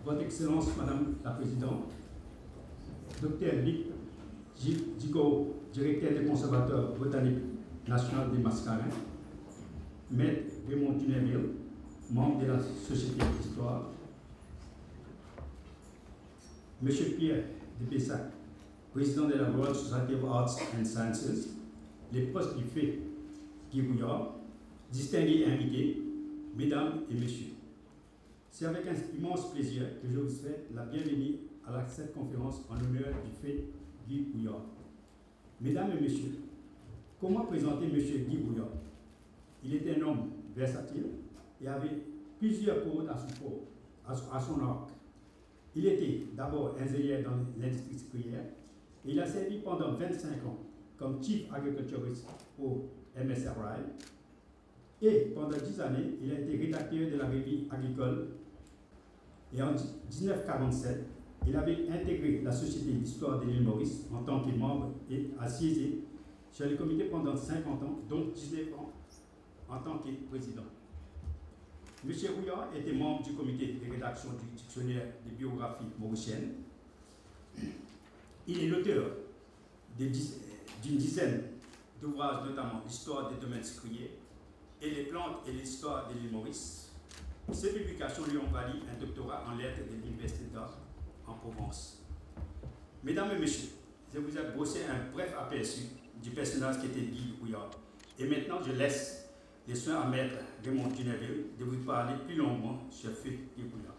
Votre Excellence, Madame la Présidente, Dr Luc Gigot, directeur des conservateurs botaniques national des Mascarins, Maître Raymond Tunéville, membre de la Société d'Histoire, M. Pierre de Pessac, président de la Royal Society of Arts and Sciences, les postes du fait Guy Bouillard, distingués invités, mesdames et messieurs. C'est avec un immense plaisir que je vous souhaite la bienvenue à cette conférence en l'honneur du fait Guy Bouillard. Mesdames et messieurs, comment présenter M. Guy Bouillard? Il était un homme versatile et avait plusieurs cordes à son arc. Il était d'abord ingénieur dans l'industrie sucrière et il a servi pendant 25 ans comme Chief Agriculturist au MSRI. Et pendant 10 années, il a été rédacteur de la revue agricole. Et en 1947, il avait intégré la Société d'Histoire de l'île Maurice en tant que membre et a siégé sur le comité pendant 50 ans, dont 19 ans en tant que président. M. Bouillard était membre du comité de rédaction du dictionnaire de biographie mauricienne. Il est l'auteur d'une dizaine d'ouvrages, notamment l'histoire des domaines sucriers et les plantes et l'histoire de l'île Maurice. Ces publications lui ont valu un doctorat en lettres de l'Université d'Art en Provence. Mesdames et messieurs, je vous ai brossé un bref aperçu du personnage qui était Guy Bouillard. Et maintenant, je laisse les soins à Maître Raymond Tunéville de vous parler plus longuement sur fait Guy Bouillard.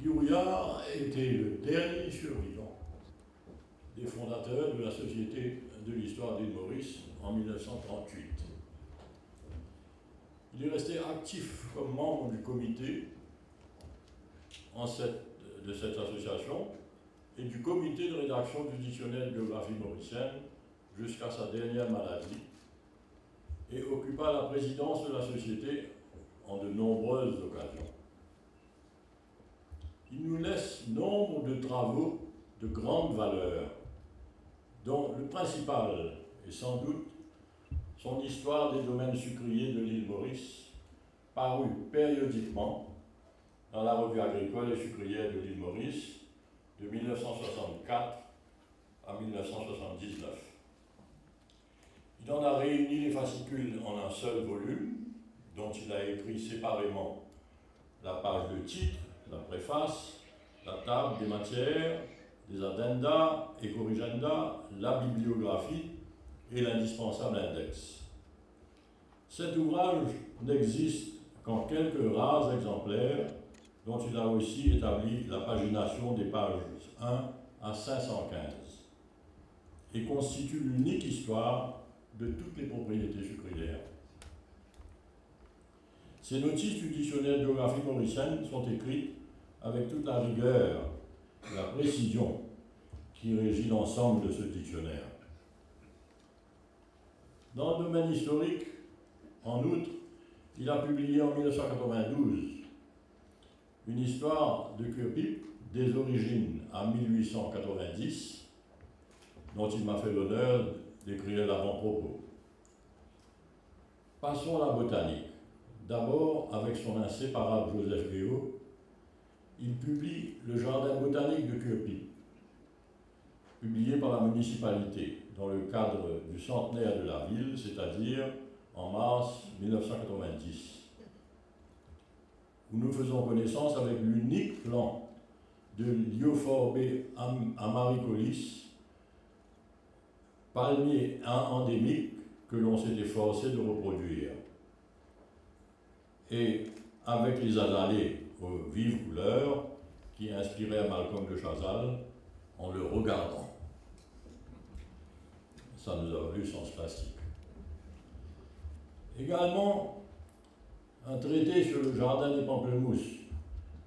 Guy Bouillard était le dernier survivant des fondateurs de la Société de l'Histoire d'île Maurice en 1938. Il est resté actif comme membre du comité de cette association et du comité de rédaction du dictionnaire de biographie mauricienne jusqu'à sa dernière maladie et occupa la présidence de la société en de nombreuses occasions. Il nous laisse nombre de travaux de grande valeur, dont le principal est sans doute son histoire des domaines sucriers de l'île Maurice, paru périodiquement dans la revue agricole et sucrière de l'île Maurice de 1964 à 1979. Il en a réuni les fascicules en un seul volume, dont il a écrit séparément la page de titre, la préface, la table des matières, des addenda et corrigenda, la bibliographie et l'indispensable index. Cet ouvrage n'existe qu'en quelques rares exemplaires dont il a aussi établi la pagination des pages 1 à 515 et constitue l'unique histoire de toutes les propriétés sucrières. Ces notices du dictionnaire de biographie mauricienne sont écrites avec toute la rigueur et la précision qui régit l'ensemble de ce dictionnaire. Dans le domaine historique, en outre, il a publié en 1992 une histoire de cuir-pipe des origines à 1890, dont il m'a fait l'honneur d'écrire l'avant-propos. Passons à la botanique. D'abord, avec son inséparable Joseph Réau, il publie le jardin botanique de Curepipe, publié par la municipalité dans le cadre du centenaire de la ville, c'est-à-dire en mars 1990, où nous faisons connaissance avec l'unique plan de Liophorbe amaricolis, palmier endémique que l'on s'est efforcé de reproduire. Et avec les azalées aux vives couleurs qui inspiraient Malcolm de Chazal en le regardant. Ça nous a valu sens plastique. Également, un traité sur le jardin des pamplemousses,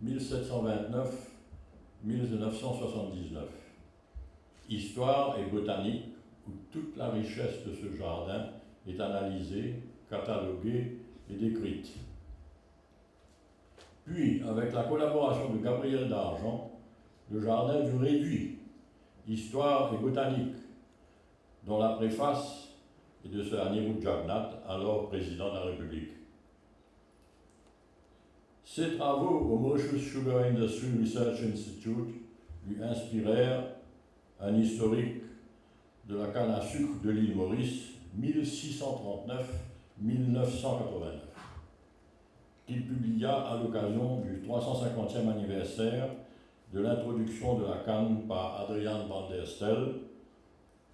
1729-1979. Histoire et botanique, où toute la richesse de ce jardin est analysée, cataloguée et décrite. Puis, avec la collaboration de Gabriel d'Argent, le jardin du réduit, Histoire et botanique, dont la préface est de Sir Anirudh Jagannath, alors président de la République. Ses travaux au Mauritius Sugar Industry Research Institute lui inspirèrent un historique de la canne à sucre de l'île Maurice, 1639-1989, qu'il publia à l'occasion du 350e anniversaire de l'introduction de la canne par Adriaan van der Stel.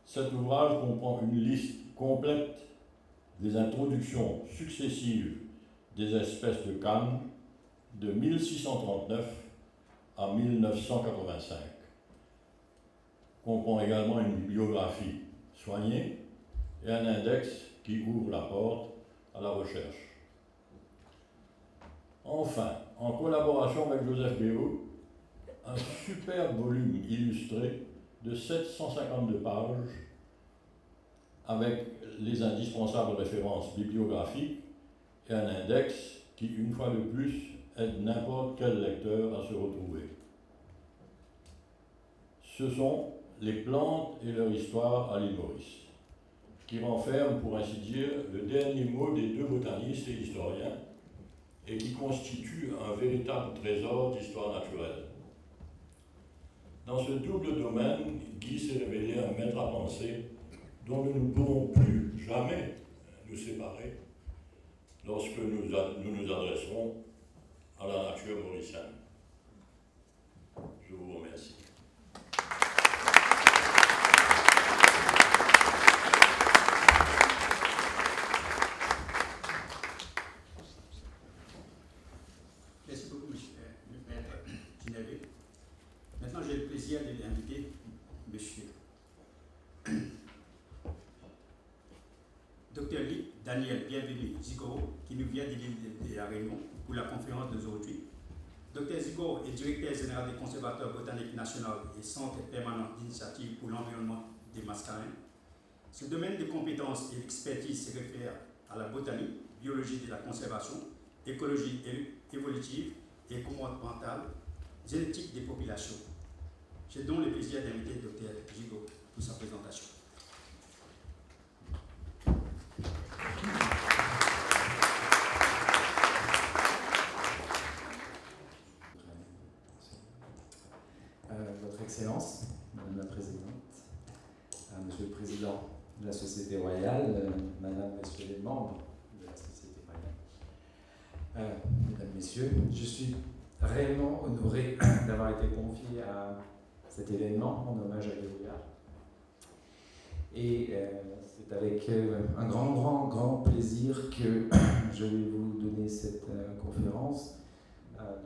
Cet ouvrage comprend une liste complète des introductions successives des espèces de canne de 1639 à 1985. Comprend également une bibliographie soignée et un index qui ouvre la porte à la recherche. Enfin, en collaboration avec Joseph Béraud, un superbe volume illustré de 752 pages avec les indispensables références bibliographiques et un index qui, une fois de plus, aide n'importe quel lecteur à se retrouver. Ce sont les plantes et leur histoire à l'île Maurice, qui renferment, pour ainsi dire, le dernier mot des deux botanistes et historiens, et qui constituent un véritable trésor d'histoire naturelle. Dans ce double domaine, Guy s'est révélé un maître à penser dont nous ne pourrons plus jamais nous séparer lorsque nous nous adresserons à la nature mauricienne. Je vous remercie. Merci beaucoup, Maître Ginevre. Maintenant, j'ai le plaisir d'inviter Monsieur Dr. Daniel Bienvenu Zigoro, qui nous vient de l'île de la Réunion pour la conférence d'aujourd'hui. Dr. Zigoro est directeur général des conservateurs botaniques nationaux et centre permanent d'initiative pour l'environnement des Mascarins. Ce domaine de compétences et d'expertise se réfère à la botanique, biologie de la conservation, écologie évolutive et comportementale, génétique des populations. J'ai donc le plaisir d'inviter le Dr. Zigoro pour sa présentation. Votre Excellence, Madame la Présidente, Monsieur le Président de la Société Royale, Madame, Messieurs les membres de la Société Royale, Mesdames, Messieurs, je suis réellement honoré d'avoir été convié à cet événement en hommage à Gabriel. Et c'est avec un grand plaisir que je vais vous donner cette conférence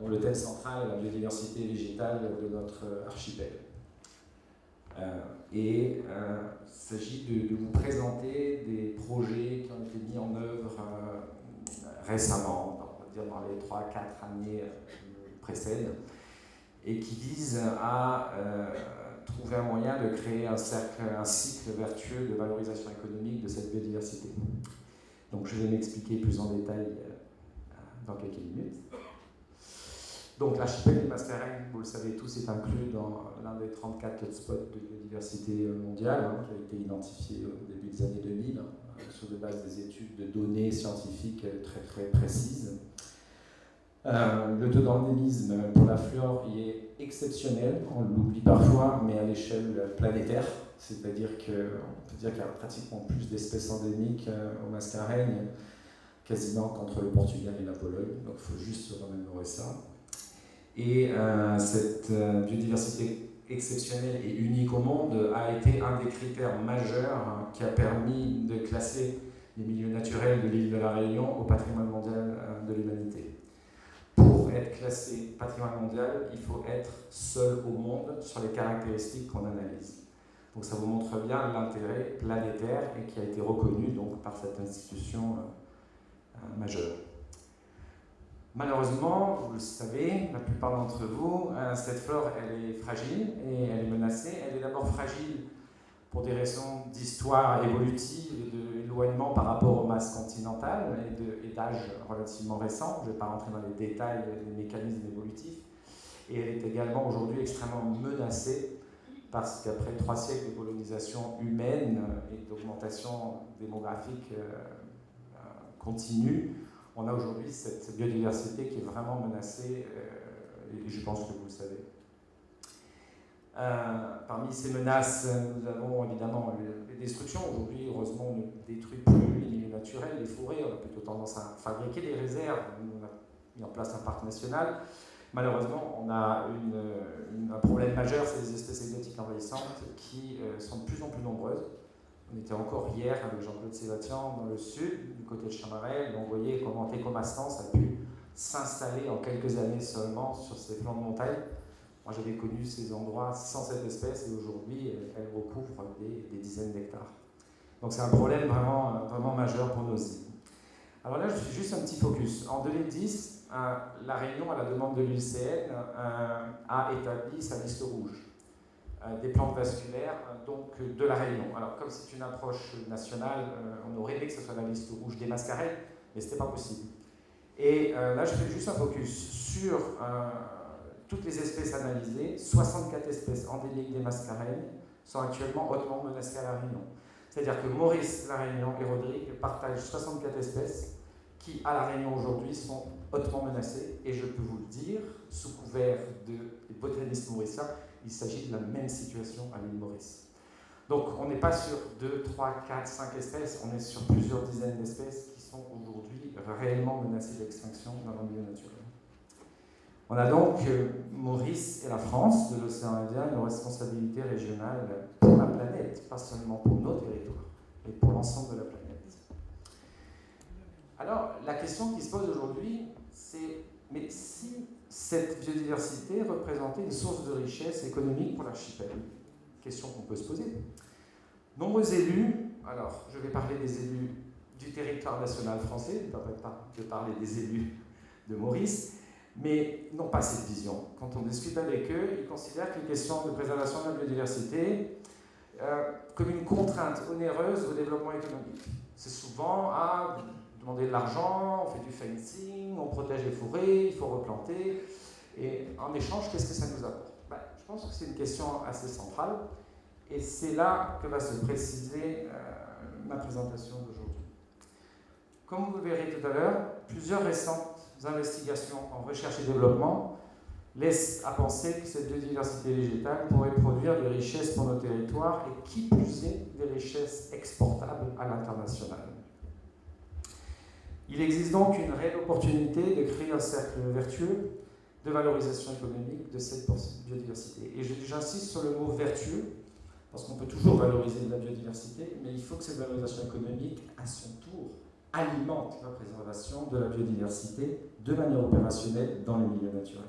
dont le thème central est la biodiversité végétale de notre archipel. Il s'agit de vous présenter des projets qui ont été mis en œuvre récemment, on va dire dans les 3-4 années qui précèdent, et qui visent à trouver un moyen de créer un cycle vertueux de valorisation économique de cette biodiversité. Donc je vais m'expliquer plus en détail dans quelques minutes. Donc l'archipel des Mascareignes, vous le savez tous, est inclus dans l'un des 34 hotspots de biodiversité mondiale, qui a été identifié au début des années 2000, sur la base des études de données scientifiques très précises. Le taux d'endémisme pour la flore y est exceptionnel, on l'oublie parfois, mais à l'échelle planétaire, c'est-à-dire qu'on peut dire qu'il y a pratiquement plus d'espèces endémiques aux Mascareignes, quasiment qu'entre le Portugal et la Pologne, donc il faut juste se remémorer ça. Et cette biodiversité exceptionnelle et unique au monde a été un des critères majeurs qui a permis de classer les milieux naturels de l'île de la Réunion au patrimoine mondial de l'humanité. Pour être classé patrimoine mondial, il faut être seul au monde sur les caractéristiques qu'on analyse. Donc ça vous montre bien l'intérêt planétaire et qui a été reconnu donc, par cette institution majeure. Malheureusement, vous le savez, la plupart d'entre vous, cette flore, elle est fragile et elle est menacée. Elle est d'abord fragile pour des raisons d'histoire évolutive et d'éloignement par rapport aux masses continentales et d'âge relativement récent. Je ne vais pas rentrer dans les détails des mécanismes évolutifs. Et elle est également aujourd'hui extrêmement menacée parce qu'après 3 siècles de colonisation humaine et d'augmentation démographique continue, on a aujourd'hui cette biodiversité qui est vraiment menacée, et je pense que vous le savez. Parmi ces menaces, nous avons évidemment les destructions. Aujourd'hui, heureusement, on ne détruit plus les milieux naturels, les forêts. On a plutôt tendance à fabriquer des réserves. On a mis en place un parc national. Malheureusement, on a un problème majeur, c'est les espèces exotiques envahissantes qui sont de plus en plus nombreuses. On était encore hier avec Jean-Claude Sévatian dans le sud, du côté de Chamarel, et on voyait comment Técomastance a pu s'installer en quelques années seulement sur ces flancs de montagne. Moi, j'avais connu ces endroits sans cette espèce et aujourd'hui, elle recouvre des dizaines d'hectares. Donc c'est un problème vraiment majeur pour nos îles. Alors là, je fais juste un petit focus. En 2010, La Réunion, à la demande de l'UICN, a établi sa liste rouge des plantes vasculaires donc de La Réunion. Alors comme c'est une approche nationale, on aurait aimé que ce soit la liste rouge des mascarelles, mais ce n'était pas possible. Et là, je fais juste un focus sur toutes les espèces analysées. 64 espèces endémiques des mascareilles sont actuellement hautement menacées à La Réunion. C'est-à-dire que Maurice, La Réunion et Rodrigue partagent 64 espèces qui, à La Réunion aujourd'hui, sont hautement menacées. Et je peux vous le dire, sous couvert de botanistes mauriciens, il s'agit de la même situation à l'île Maurice. Donc on n'est pas sur 2, 3, 4, 5 espèces, on est sur plusieurs dizaines d'espèces qui sont aujourd'hui réellement menacées d'extinction dans le milieu naturel. On a donc, Maurice et la France de l'océan Indien, une responsabilité régionale pour la planète, pas seulement pour nos territoires, mais pour l'ensemble de la planète. Alors, la question qui se pose aujourd'hui, c'est, mais si cette biodiversité représentait une source de richesse économique pour l'archipel? Question qu'on peut se poser. Nombreux élus, alors je vais parler des élus du territoire national français, je ne vais pas parler des élus de Maurice, mais n'ont pas cette vision. Quand on discute avec eux, ils considèrent que les questions de préservation de la biodiversité comme une contrainte onéreuse au développement économique. C'est souvent à demander de l'argent, on fait du fencing, on protège les forêts, il faut replanter, et en échange, qu'est-ce que ça nous apporte? Je pense que c'est une question assez centrale, et c'est là que va se préciser ma présentation d'aujourd'hui. Comme vous le verrez tout à l'heure, plusieurs récentes investigations en recherche et développement laissent à penser que cette biodiversité végétale pourrait produire des richesses pour nos territoires et qui plus est, des richesses exportables à l'international. Il existe donc une réelle opportunité de créer un cercle vertueux de valorisation économique de cette biodiversité. Et j'insiste sur le mot vertueux, parce qu'on peut toujours valoriser de la biodiversité, mais il faut que cette valorisation économique, à son tour, alimente la préservation de la biodiversité de manière opérationnelle dans les milieux naturels.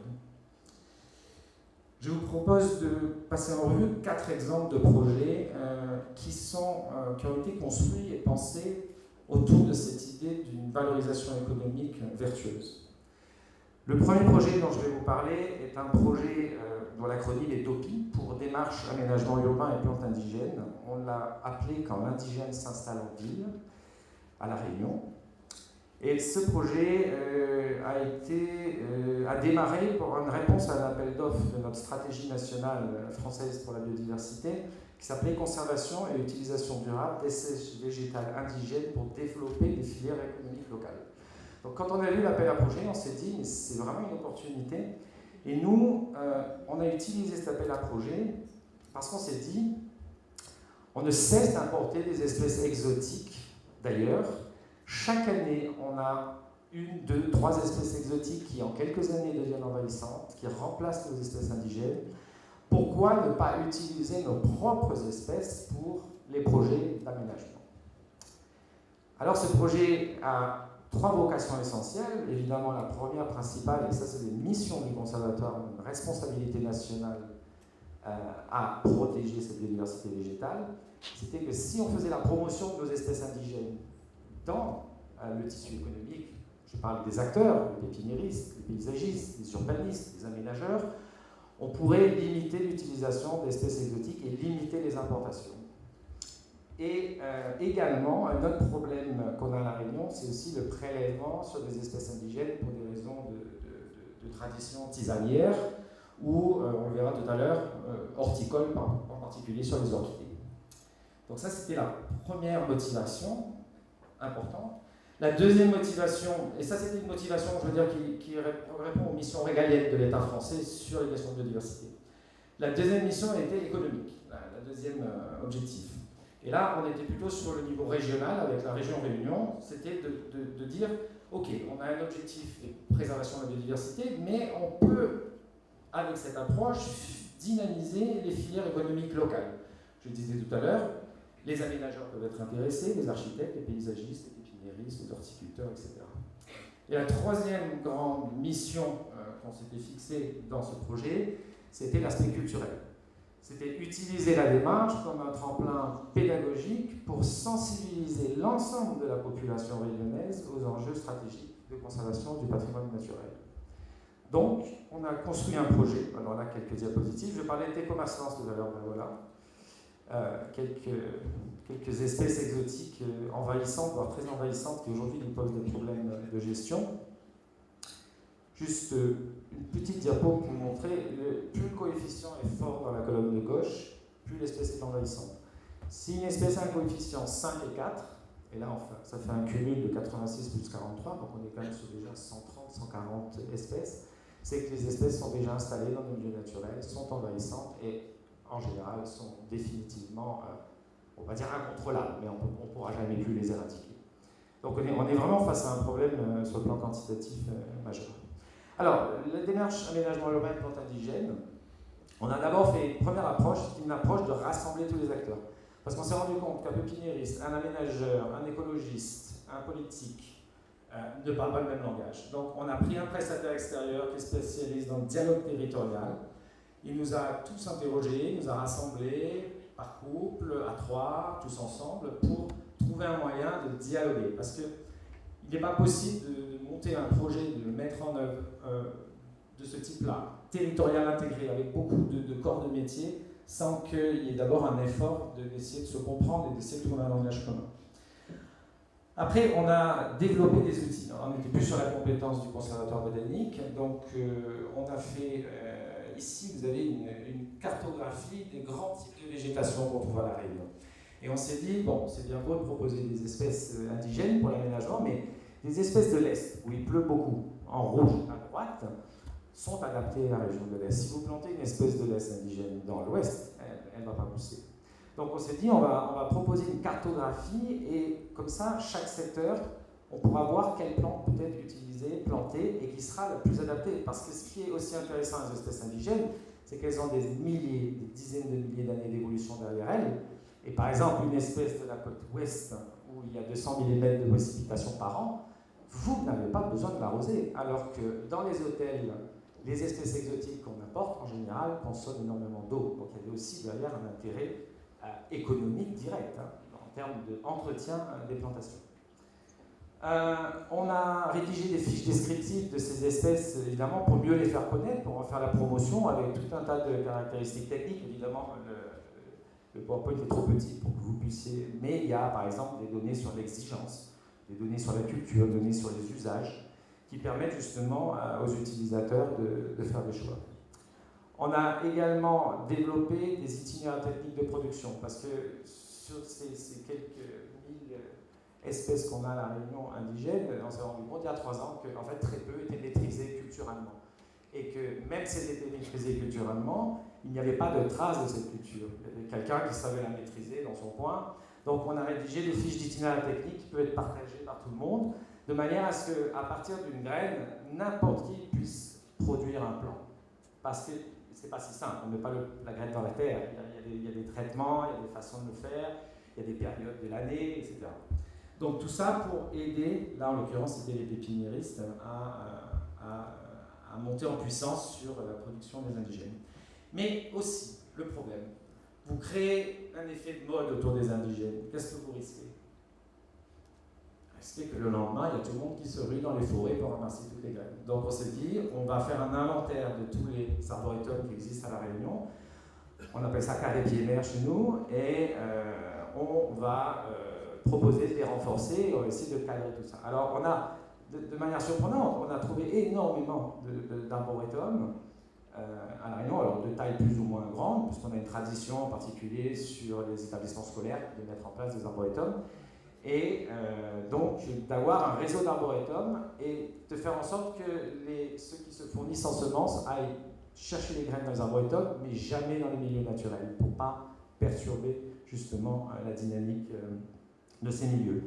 Je vous propose de passer en revue 4 exemples de projets qui ont été construits et pensés autour de cette idée d'une valorisation économique vertueuse. Le premier projet dont je vais vous parler est un projet dont l'acronyme est DOPI, pour Démarche, Aménagement Urbain et Plantes Indigènes. On l'a appelé quand l'indigène s'installe en ville, à La Réunion. Et ce projet a démarré pour une réponse à un appel d'offres de notre stratégie nationale française pour la biodiversité, qui s'appelait Conservation et utilisation durable d'espèces végétales indigènes pour développer des filières économiques locales. Donc quand on a lu l'appel à projet, on s'est dit, mais c'est vraiment une opportunité. Et nous, on a utilisé cet appel à projet parce qu'on s'est dit, on ne cesse d'importer des espèces exotiques d'ailleurs. Chaque année, on a 1, 2, 3 espèces exotiques qui en quelques années deviennent envahissantes, qui remplacent nos espèces indigènes. Pourquoi ne pas utiliser nos propres espèces pour les projets d'aménagement? Alors ce projet a 3 vocations essentielles. Évidemment, la première principale, et ça c'est des missions du conservatoire, une responsabilité nationale à protéger cette biodiversité végétale, c'était que si on faisait la promotion de nos espèces indigènes dans le tissu économique, je parle des acteurs, des pépiniéristes, des paysagistes, des urbanistes, des aménageurs, on pourrait limiter l'utilisation d'espèces exotiques et limiter les importations. Et également, un autre problème qu'on a à La Réunion, c'est aussi le prélèvement sur des espèces indigènes pour des raisons de tradition tisanière, ou, on le verra tout à l'heure, horticole, en particulier sur les orchidées. Donc ça, c'était la première motivation importante. La deuxième motivation, et ça c'était une motivation, je veux dire, qui répond aux missions régaliennes de l'État français sur les questions de biodiversité. La deuxième mission était économique, la deuxième objectif. Et là, on était plutôt sur le niveau régional, avec la région Réunion, c'était de dire, ok, on a un objectif de préservation de la biodiversité, mais on peut, avec cette approche, dynamiser les filières économiques locales. Je le disais tout à l'heure, les aménageurs peuvent être intéressés, les architectes, les paysagistes, les pépiniéristes, les horticulteurs, etc. Et la troisième grande mission qu'on s'était fixée dans ce projet, c'était l'aspect culturel. C'était utiliser la démarche comme un tremplin pédagogique pour sensibiliser l'ensemble de la population réunionnaise aux enjeux stratégiques de conservation du patrimoine naturel. Donc, on a construit un projet. Alors là, quelques diapositives. Je parlais d'éco-marcellence tout à l'heure, ben voilà. Quelques espèces exotiques envahissantes, voire très envahissantes, qui aujourd'hui nous posent des problèmes de gestion. Juste une petite diapo pour vous montrer, plus le coefficient est fort dans la colonne de gauche, plus l'espèce est envahissante. Si une espèce a un coefficient 5 et 4, et là enfin, ça fait un cumul de 86 plus 43, donc on est quand même sur déjà 130, 140 espèces, c'est que les espèces sont déjà installées dans le milieu naturel, sont envahissantes et en général sont définitivement, on va dire incontrôlables, mais on ne pourra jamais plus les éradiquer. Donc on est vraiment face à un problème sur le plan quantitatif majeur. Alors, la démarche aménagement urbain et plantes indigènes, on a d'abord fait une première approche, qui est une approche de rassembler tous les acteurs. Parce qu'on s'est rendu compte qu'un pépiniériste, un aménageur, un écologiste, un politique ne parlent pas le même langage. Donc on a pris un prestataire extérieur qui est spécialiste dans le dialogue territorial. Il nous a tous interrogés, il nous a rassemblés par couple, à trois, tous ensemble, pour trouver un moyen de dialoguer. Parce qu'il n'est pas possible de monter un projet, de le mettre en œuvre de ce type-là, territorial intégré, avec beaucoup de corps de métier, sans qu'il y ait d'abord un effort d'essayer de se comprendre et d'essayer de trouver un langage commun. Après, on a développé des outils. On n'était plus sur la compétence du conservatoire botanique, donc on a fait... ici, vous avez une cartographie des grands types de végétation qu'on trouve à La Réunion. Et on s'est dit, bon, c'est bien beau de proposer des espèces indigènes pour l'aménagement, mais les espèces de l'Est, où il pleut beaucoup, en rouge à droite, sont adaptées à la région de l'Est. Si vous plantez une espèce de l'Est indigène dans l'Ouest, elle ne va pas pousser. Donc on s'est dit, on va proposer une cartographie, et comme ça, chaque secteur, on pourra voir quelle plante peut être utilisée, plantée, et qui sera la plus adaptée. Parce que ce qui est aussi intéressant aux espèces indigènes, c'est qu'elles ont des dizaines de milliers d'années d'évolution derrière elles. Et par exemple, une espèce de la côte ouest, où il y a 200 mm de précipitations par an, vous n'avez pas besoin de l'arroser. Alors que dans les hôtels, les espèces exotiques qu'on importe, en général, consomment énormément d'eau. Donc il y avait aussi derrière un intérêt économique direct, en termes d'entretien des plantations. On a rédigé des fiches descriptives de ces espèces, évidemment, pour mieux les faire connaître, pour en faire la promotion, avec tout un tas de caractéristiques techniques. Évidemment, le PowerPoint est trop petit pour que vous puissiez... Mais il y a, par exemple, des données sur l'exigence, des données sur la culture, des données sur les usages, qui permettent justement aux utilisateurs de faire des choix. On a également développé des itinéraires techniques de production, parce que sur ces quelques mille espèces qu'on a à La Réunion indigènes, on s'est rendu compte il y a 3 ans qu'en fait très peu étaient maîtrisées culturellement. Et que même si elles étaient maîtrisées culturellement, il n'y avait pas de trace de cette culture. Il y avait quelqu'un qui savait la maîtriser dans son coin. Donc on a rédigé des fiches d'itinéraires techniques qui peuvent être partagées par tout le monde, de manière à ce qu'à partir d'une graine, n'importe qui puisse produire un plant. Parce que c'est pas si simple, on ne met pas la graine dans la terre, il y a des traitements, il y a des façons de le faire, il y a des périodes de l'année, etc. Donc tout ça pour aider, là en l'occurrence c'était les pépiniéristes, à monter en puissance sur la production des indigènes. Mais aussi, le problème, vous créez un effet de mode autour des indigènes, qu'est-ce que vous risquez? Risquez que le lendemain, il y a tout le monde qui se rue dans les forêts pour ramasser toutes les graines. Donc on s'est dit, on va faire un inventaire de tous les arboretums qui existent à La Réunion. On appelle ça carré pied-mer chez nous, et on va proposer de les renforcer et on va essayer de cadrer tout ça. Alors, on a, de manière surprenante, on a trouvé énormément d'arboretums à La Réunion, alors de taille plus ou moins grande, puisqu'on a une tradition en particulier sur les établissements scolaires de mettre en place des arboretums. Et donc d'avoir un réseau d'arboretums et de faire en sorte que ceux qui se fournissent en semences aillent chercher les graines dans les arboretums, mais jamais dans les milieux naturels, pour ne pas perturber justement la dynamique de ces milieux.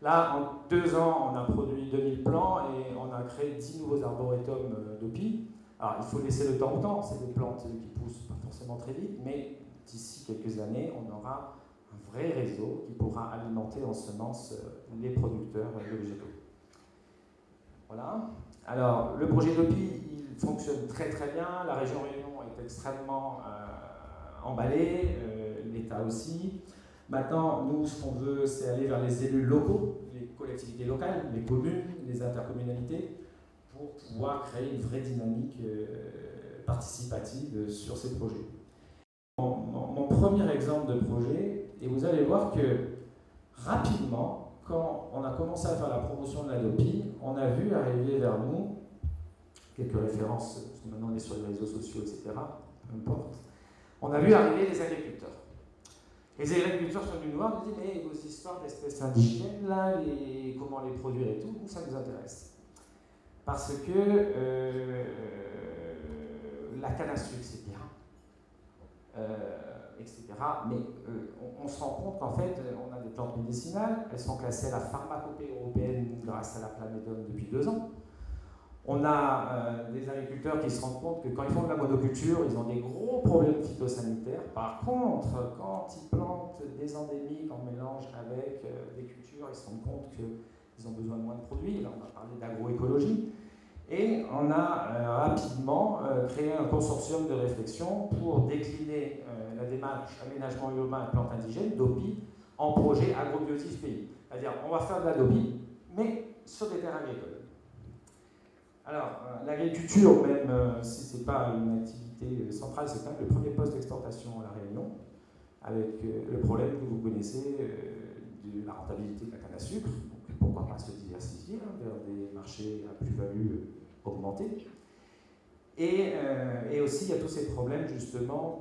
Là, en 2 ans, on a produit 2000 plants et on a créé 10 nouveaux arboretums d'OPI. Alors, il faut laisser le temps au temps, c'est des plantes qui poussent pas forcément très vite, mais d'ici quelques années, on aura un vrai réseau qui pourra alimenter en semences les producteurs de végétaux. Voilà. Alors, le projet d'OPI, il fonctionne très très bien. La région Réunion est extrêmement emballée, l'État aussi. Maintenant, nous, ce qu'on veut, c'est aller vers les élus locaux, les collectivités locales, les communes, les intercommunalités, pour pouvoir créer une vraie dynamique participative sur ces projets. Mon premier exemple de projet, et vous allez voir que rapidement, quand on a commencé à faire la promotion de la DOPI, on a vu arriver vers nous quelques références, parce que maintenant on est sur les réseaux sociaux, etc., peu importe, on a vu arriver les agriculteurs. Les agriculteurs sont venus nous voir, nous disent mais vos histoires d'espèces indigènes, là, comment les produire et tout, nous, ça nous intéresse. Parce que la canne à sucre, c'est bien, etc. Mais on se rend compte qu'en fait, on a des plantes médicinales, elles sont classées à la pharmacopée européenne grâce à la Plamédone depuis 2 ans. On a des agriculteurs qui se rendent compte que quand ils font de la monoculture, ils ont des gros problèmes phytosanitaires. Par contre, quand ils plantent des endémiques en mélange avec des cultures, ils se rendent compte qu'ils ont besoin de moins de produits. Là, on va parler d'agroécologie. Et on a rapidement créé un consortium de réflexion pour décliner la démarche aménagement urbain et plantes indigènes, DOPI, en projet agrobiosif pays. C'est-à-dire, on va faire de la DOPI, mais sur des terres agricoles. Alors, l'agriculture, même si ce n'est pas une activité centrale, c'est quand même le premier poste d'exportation à La Réunion, avec le problème que vous connaissez de la rentabilité de la canne à sucre. Donc, pourquoi pas se diversifier vers des marchés à plus-value augmentée. Et aussi, il y a tous ces problèmes, justement,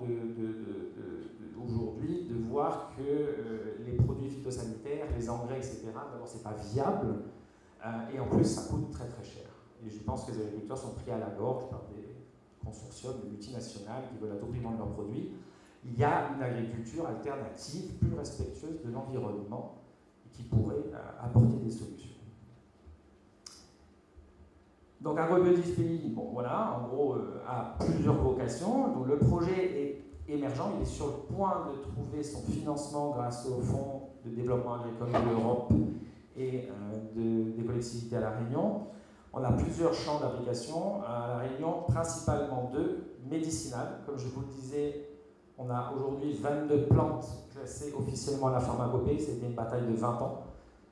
aujourd'hui, de voir que les produits phytosanitaires, les engrais, etc., d'abord, ce n'est pas viable, et en plus, ça coûte très très cher. Et je pense que les agriculteurs sont pris à la gorge par des consortiums de multinationales qui veulent à tout prix vendre leurs produits. Il y a une agriculture alternative, plus respectueuse de l'environnement, qui pourrait apporter des solutions. Donc agrobiosif pays, bon voilà, en gros, a plusieurs vocations. Donc le projet est émergent, il est sur le point de trouver son financement grâce au Fonds de développement agricole de l'Europe et des collectivités à La Réunion. On a plusieurs champs d'application à La Réunion, principalement 2, médicinales. Comme je vous le disais, on a aujourd'hui 22 plantes classées officiellement à la pharmacopée. C'était une bataille de 20 ans.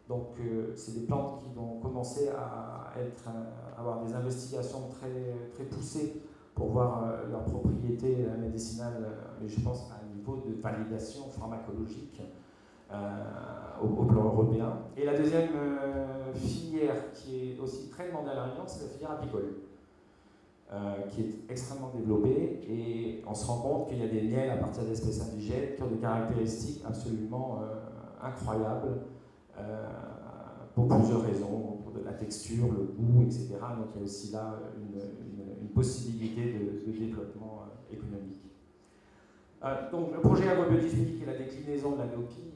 Donc, c'est des plantes qui vont commencer à avoir des investigations très, très poussées pour voir leurs propriétés médicinales, mais je pense à un niveau de validation pharmacologique au plan européen. Et la deuxième filière qui est aussi très demandée à La Réunion, c'est la filière apicole, qui est extrêmement développée, et on se rend compte qu'il y a des miels à partir d'espèces indigènes qui ont des caractéristiques absolument incroyables, pour plusieurs raisons, pour de la texture, le goût, etc. Donc il y a aussi là une possibilité de développement économique. Donc le projet agrobiodiversité, qui est la déclinaison de la DOPI,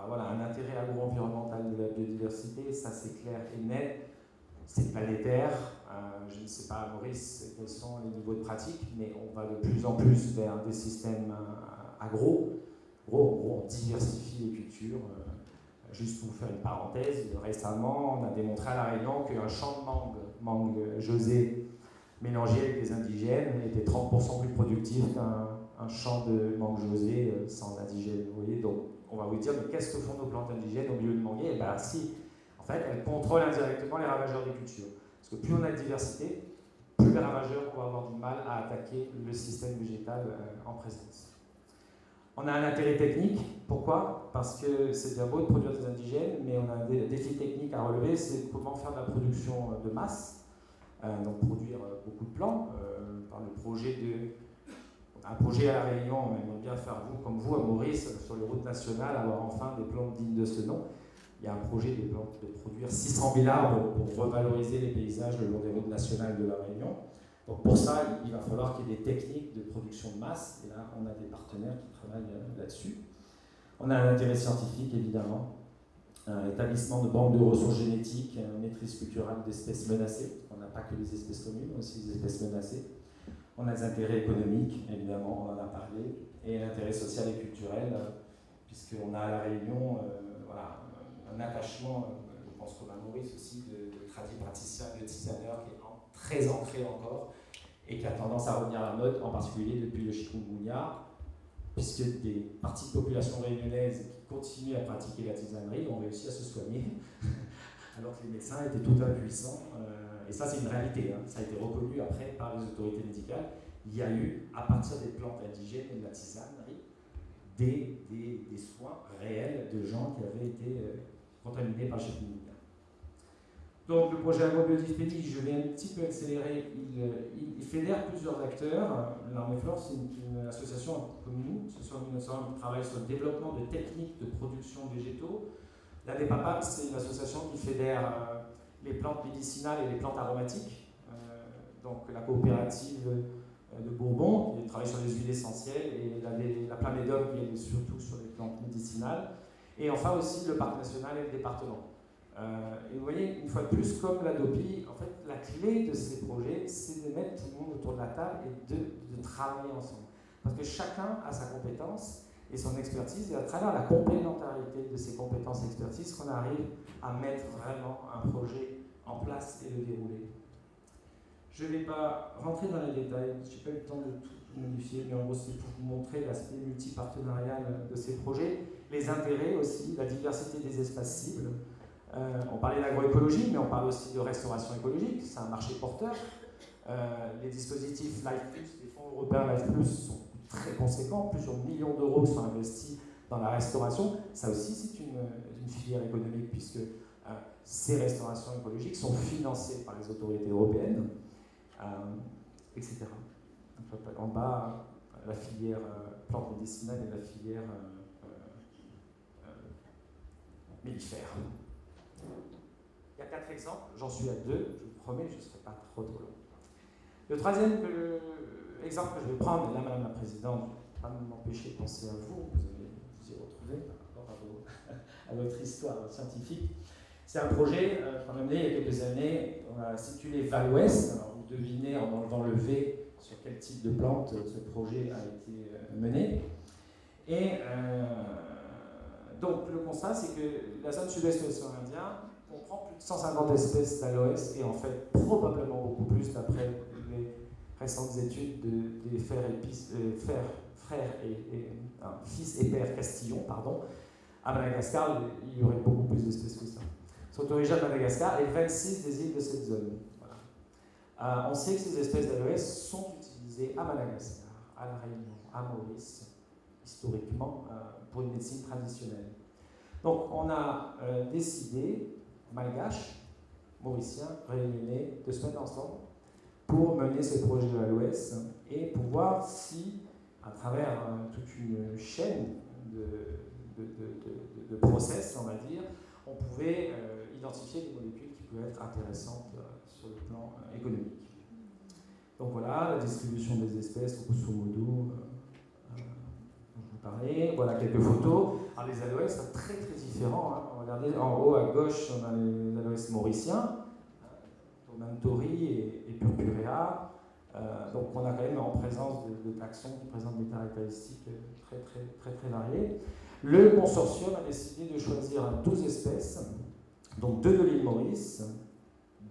voilà, un intérêt agro-environnemental de la biodiversité, ça c'est clair et net, c'est planétaire. Je ne sais pas, Maurice, quels sont les niveaux de pratique, mais on va de plus en plus vers des systèmes agro. En gros, on diversifie les cultures. Juste pour vous faire une parenthèse, récemment, on a démontré à La Réunion qu'un champ de mangue José mélangé avec des indigènes était 30% plus productif qu'un champ de mangue José sans indigènes. Vous voyez, donc on va vous dire, mais qu'est-ce que font nos plantes indigènes au milieu de manguiers? Eh bien si, en fait, elles contrôlent indirectement les ravageurs des cultures. Parce que plus on a de diversité, plus les ravageurs vont avoir du mal à attaquer le système végétal en présence. On a un intérêt technique. Pourquoi? Parce que c'est bien beau de produire des indigènes, mais on a un défi technique à relever, c'est comment faire de la production de masse, donc produire beaucoup de plants. Par le projet un projet à La Réunion, on aimerait bien faire, comme vous, à Maurice, sur les routes nationales, avoir enfin des plantes dignes de ce nom. Il y a un projet de produire 600 000 arbres pour revaloriser les paysages le long des routes nationales de La Réunion. Donc pour ça, il va falloir qu'il y ait des techniques de production de masse, et là, on a des partenaires qui travaillent là-dessus. On a un intérêt scientifique, évidemment, un établissement de banques de ressources génétiques, une maîtrise culturelle d'espèces menacées. On n'a pas que les espèces communes, aussi des espèces menacées. On a des intérêts économiques, évidemment, on en a parlé, et l'intérêt social et culturel, puisqu'on a à La Réunion un attachement, je pense qu'on a Maurice aussi, de tradipraticiens, de tisaneurs qui est très ancré encore, et qui a tendance à revenir à la mode, en particulier depuis le chikungunya, puisque des parties de population réunionnaise qui continuent à pratiquer la tisanerie ont réussi à se soigner, alors que les médecins étaient tout impuissants. Et ça, c'est une réalité. Ça a été reconnu après par les autorités médicales. Il y a eu, à partir des plantes indigènes et de la tisanerie, des soins réels de gens qui avaient été contaminés par le chikungunya. Donc le projet Agrobiodisphénie, je vais un petit peu accélérer, il fédère plusieurs acteurs. L'Armée Flore, c'est une association comme nous, qui travaille sur le développement de techniques de production de végétaux. La DEPAPAP, c'est une association qui fédère les plantes médicinales et les plantes aromatiques. Donc la coopérative de Bourbon, qui travaille sur les huiles essentielles, et la Plamédom, qui est surtout sur les plantes médicinales. Et enfin aussi le Parc national et le département. Et vous voyez, une fois de plus, comme la DOPI, en fait, la clé de ces projets, c'est de mettre tout le monde autour de la table et de travailler ensemble. Parce que chacun a sa compétence et son expertise, et à travers la complémentarité de ces compétences et expertises, qu'on arrive à mettre vraiment un projet en place et le dérouler. Je ne vais pas rentrer dans les détails, je n'ai pas eu le temps de tout modifier, mais en gros, c'est pour vous montrer l'aspect multipartenarial de ces projets, les intérêts aussi, la diversité des espaces cibles. On parlait d'agroécologie, mais on parle aussi de restauration écologique, c'est un marché porteur. Les dispositifs Life Plus, les fonds européens Life Plus sont très conséquents, plusieurs millions d'euros qui sont investis dans la restauration. Ça aussi, c'est une filière économique, puisque ces restaurations écologiques sont financées par les autorités européennes, etc. Donc, en bas, la filière plantes médicinales et la filière mellifère. Il y a 4 exemples, j'en suis à 2, je vous promets, je ne serai pas trop long. Le troisième exemple que je vais prendre, et là, Madame la Présidente, je ne vais pas m'empêcher de penser à vous, vous allez vous y retrouver par rapport à votre histoire scientifique. C'est un projet qu'on a mené il y a quelques années, on a situé Val-Ouest. Alors vous devinez en enlevant le V sur quel type de plante ce projet a été mené. Et donc le constat, c'est que la zone sud-est de l'océan Indien comprend plus de 150 espèces d'aloès, et en fait probablement beaucoup plus d'après les récentes études des fils et pères Castillon, pardon. À Madagascar, il y aurait beaucoup plus d'espèces que ça. Sont originaires de Madagascar et 26 des îles de cette zone. Voilà. On sait que ces espèces d'aloès sont utilisées à Madagascar, à La Réunion, à Maurice, historiquement, pour une médecine traditionnelle. Donc on a décidé, malgaches, mauriciens, réunionnais, de se mettre ensemble pour mener ce projet de l'aloès et pour voir si, à travers toute une chaîne de process, on va dire, on pouvait identifier des molécules qui pouvaient être intéressantes sur le plan économique. Donc voilà, la distribution des espèces, grosso modo, dont je vous parlais. Voilà quelques photos. Alors les aloès sont très très différents. Hein. Regardez en haut à gauche, on a les aloès mauriciens, Tomentori et Purpurea. Donc on a quand même en présence de taxons qui présentent des caractéristiques très variées. Le consortium a décidé de choisir 12 espèces, donc 2 de l'île Maurice,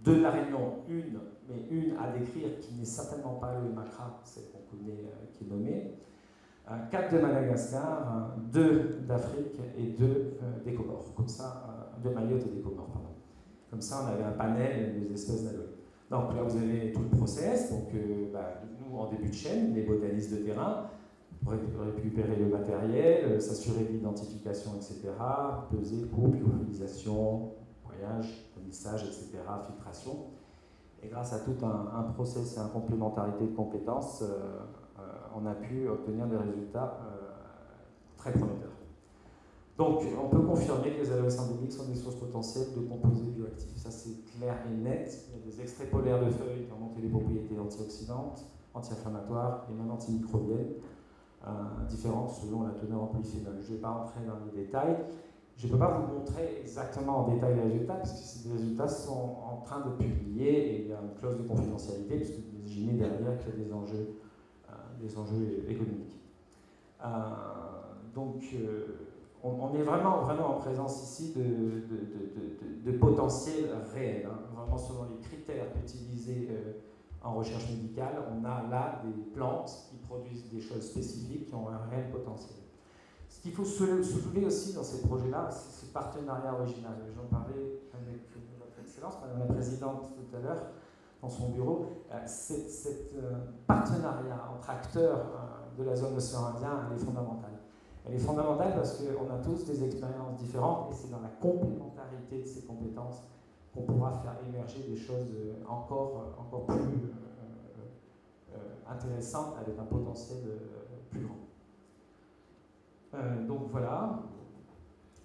2 de la Réunion, mais une à décrire qui n'est certainement pas le macra, celle qu'on connaît, qui est nommée, 4 de Madagascar, 2 d'Afrique et 2 des Comores, comme ça, 2 Mayotte et des Comores, pardon. Comme ça, on avait un panel des espèces d'aloès. Donc là, vous avez tout le process. Donc, nous, en début de chaîne, les botanistes de terrain, récupérer le matériel, s'assurer de l'identification, etc., peser, coupe, localisation, voyage, tonnissage, etc., filtration. Et grâce à tout un process et une complémentarité de compétences, on a pu obtenir des résultats très prometteurs. Donc, on peut confirmer que les aloès endémiques sont des sources potentielles de composés bioactifs. Ça, c'est clair et net. Il y a des extraits polaires de feuilles qui ont montré les propriétés antioxydantes, anti-inflammatoires et même antimicrobiennes, différentes selon la teneur en polyphénol. Je ne vais pas entrer dans les détails. Je ne peux pas vous montrer exactement en détail les résultats, puisque ces résultats sont en train de publier et il y a une clause de confidentialité, puisque vous imaginez derrière qu'il y a des enjeux économiques. Donc, on est vraiment en présence ici de potentiel réel, hein, vraiment selon les critères utilisés en recherche médicale. On a là des plantes qui produisent des choses spécifiques qui ont un réel potentiel. Ce qu'il faut soulever aussi dans ces projets-là, c'est ce partenariat original. J'en parlais avec votre Excellence, Madame la Présidente, tout à l'heure, dans son bureau. Cet partenariat entre acteurs de la zone océan Indien, elle est fondamentale. Elle est fondamentale parce qu'on a tous des expériences différentes et c'est dans la complémentarité de ces compétences qu'on pourra faire émerger des choses encore plus intéressantes avec un potentiel plus grand. Donc voilà,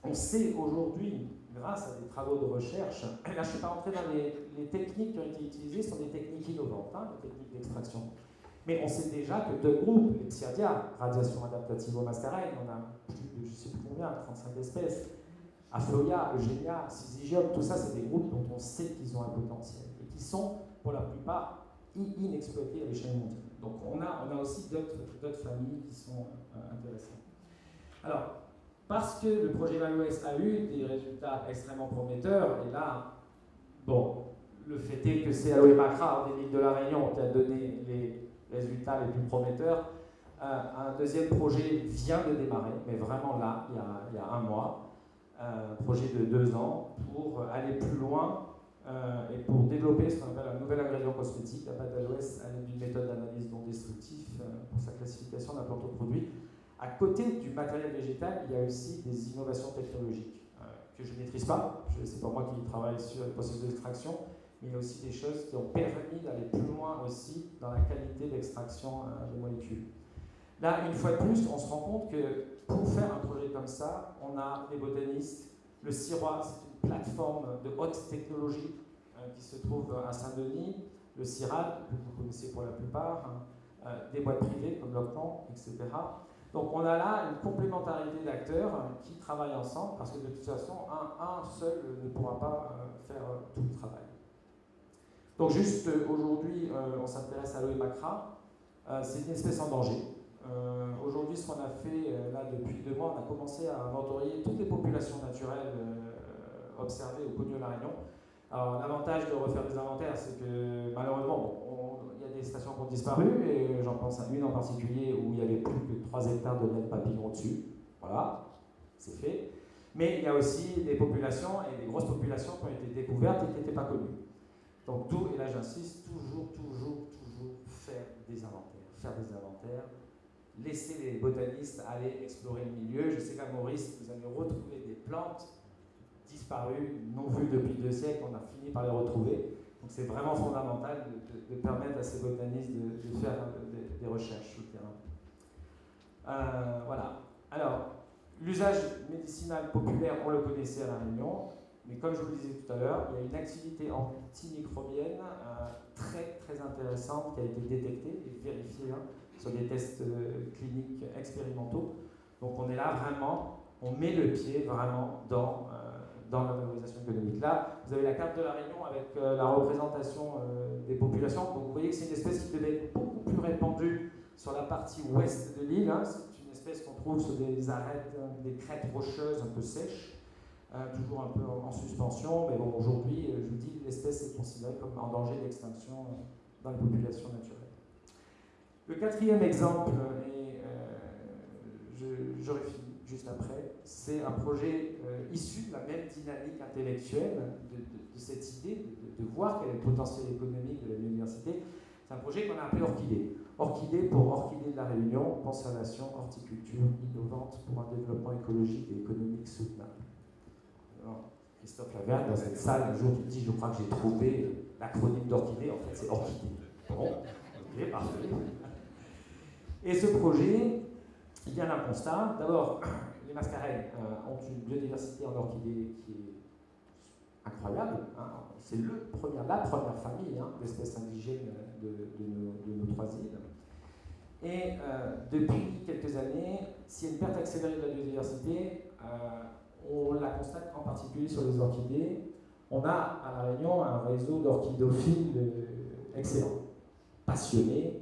on sait aujourd'hui, grâce à des travaux de recherche, là je ne suis pas rentré dans les techniques qui ont été utilisées, ce sont des techniques innovantes, hein, les techniques d'extraction. Mais on sait déjà que deux groupes, les Psyardia, radiation adaptative au mascareille, on a plus de je ne sais plus combien, 35 espèces, Afloia, Eugenia, Syzygium, tout ça c'est des groupes dont on sait qu'ils ont un potentiel et qui sont pour la plupart inexploités à l'échelle mondiale. Donc on a aussi d'autres familles qui sont intéressantes. Alors, parce que le projet Valoès a eu des résultats extrêmement prometteurs, et là, bon, le fait est que c'est Aloe Macra, endémique de la Réunion, qui a donné les résultats les plus prometteurs. Un deuxième projet vient de démarrer, mais vraiment là, il y a un mois, un projet de 2 ans pour aller plus loin et pour développer ce qu'on appelle un nouvel ingrédient cosmétique, la pâte d'aloès, avec une méthode d'analyse non destructive pour sa classification d'un plantoproduit. À côté du matériel végétal, il y a aussi des innovations technologiques que je ne maîtrise pas. C'est pas moi qui travaille sur le processus d'extraction, mais il y a aussi des choses qui ont permis d'aller plus loin aussi dans la qualité d'extraction des molécules. Là, une fois de plus, on se rend compte que pour faire un projet comme ça, on a des botanistes. Le CIROI, c'est une plateforme de haute technologie qui se trouve à Saint-Denis. Le CIRAD, que vous connaissez pour la plupart, des boîtes privées comme l'Octan, etc. Donc on a là une complémentarité d'acteurs qui travaillent ensemble parce que de toute façon, un seul ne pourra pas faire tout le travail. Donc juste aujourd'hui, on s'intéresse à l'Aloe Macra. C'est une espèce en danger. Aujourd'hui, ce qu'on a fait là depuis 2 mois, on a commencé à inventorier toutes les populations naturelles observées au Pognon de la Réunion. Alors l'avantage de refaire des inventaires, c'est que malheureusement, il y a des stations qui ont disparu, et j'en pense à une en particulier où il y avait plus que 3 hectares de laine papillon dessus. Voilà, c'est fait. Mais il y a aussi des populations, et des grosses populations qui ont été découvertes et qui n'étaient pas connues. Donc tout, et là j'insiste, toujours faire des inventaires, laisser les botanistes aller explorer le milieu. Je sais qu'à Maurice, vous avez retrouvé des plantes disparues, non vues depuis 2 siècles, on a fini par les retrouver. Donc c'est vraiment fondamental de permettre à ces botanistes de faire des recherches sur le terrain. Voilà. Alors, l'usage médicinal populaire, on le connaissait à La Réunion, mais comme je vous le disais tout à l'heure, il y a une activité antimicrobienne très intéressante qui a été détectée et vérifiée sur des tests cliniques expérimentaux. Donc on est là vraiment, on met le pied vraiment dans la valorisation économique. Là, vous avez la carte de la Réunion avec la représentation des populations. Donc vous voyez que c'est une espèce qui devait être beaucoup plus répandue sur la partie ouest de l'île. C'est une espèce qu'on trouve sur des arêtes, des crêtes rocheuses un peu sèches, toujours un peu en suspension. Mais bon, aujourd'hui, je vous dis, l'espèce est considérée comme en danger d'extinction dans les populations naturelles. Le 4e exemple, et j'aurai fini juste après, c'est un projet issu de la même dynamique intellectuelle, de cette idée de voir quel est le potentiel économique de la biodiversité. C'est un projet qu'on a appelé Orchidée. Orchidée pour Orchidée de la Réunion, conservation, horticulture innovante pour un développement écologique et économique soutenable. Alors, Christophe Lavergne, dans cette salle, un jour, il dit, je crois que j'ai trouvé l'acronyme d'Orchidée. En fait, c'est Orchidée. Bon, ok, parfait. Et ce projet, il vient d'un constat. D'abord, les mascareilles ont une biodiversité en orchidée qui est incroyable. Hein. C'est la première famille d'espèces indigènes de nos 3 îles. Et depuis quelques années, s'il y a une perte accélérée de la biodiversité, on la constate en particulier sur les orchidées. On a à La Réunion un réseau d'orchidophiles excellent, passionnés.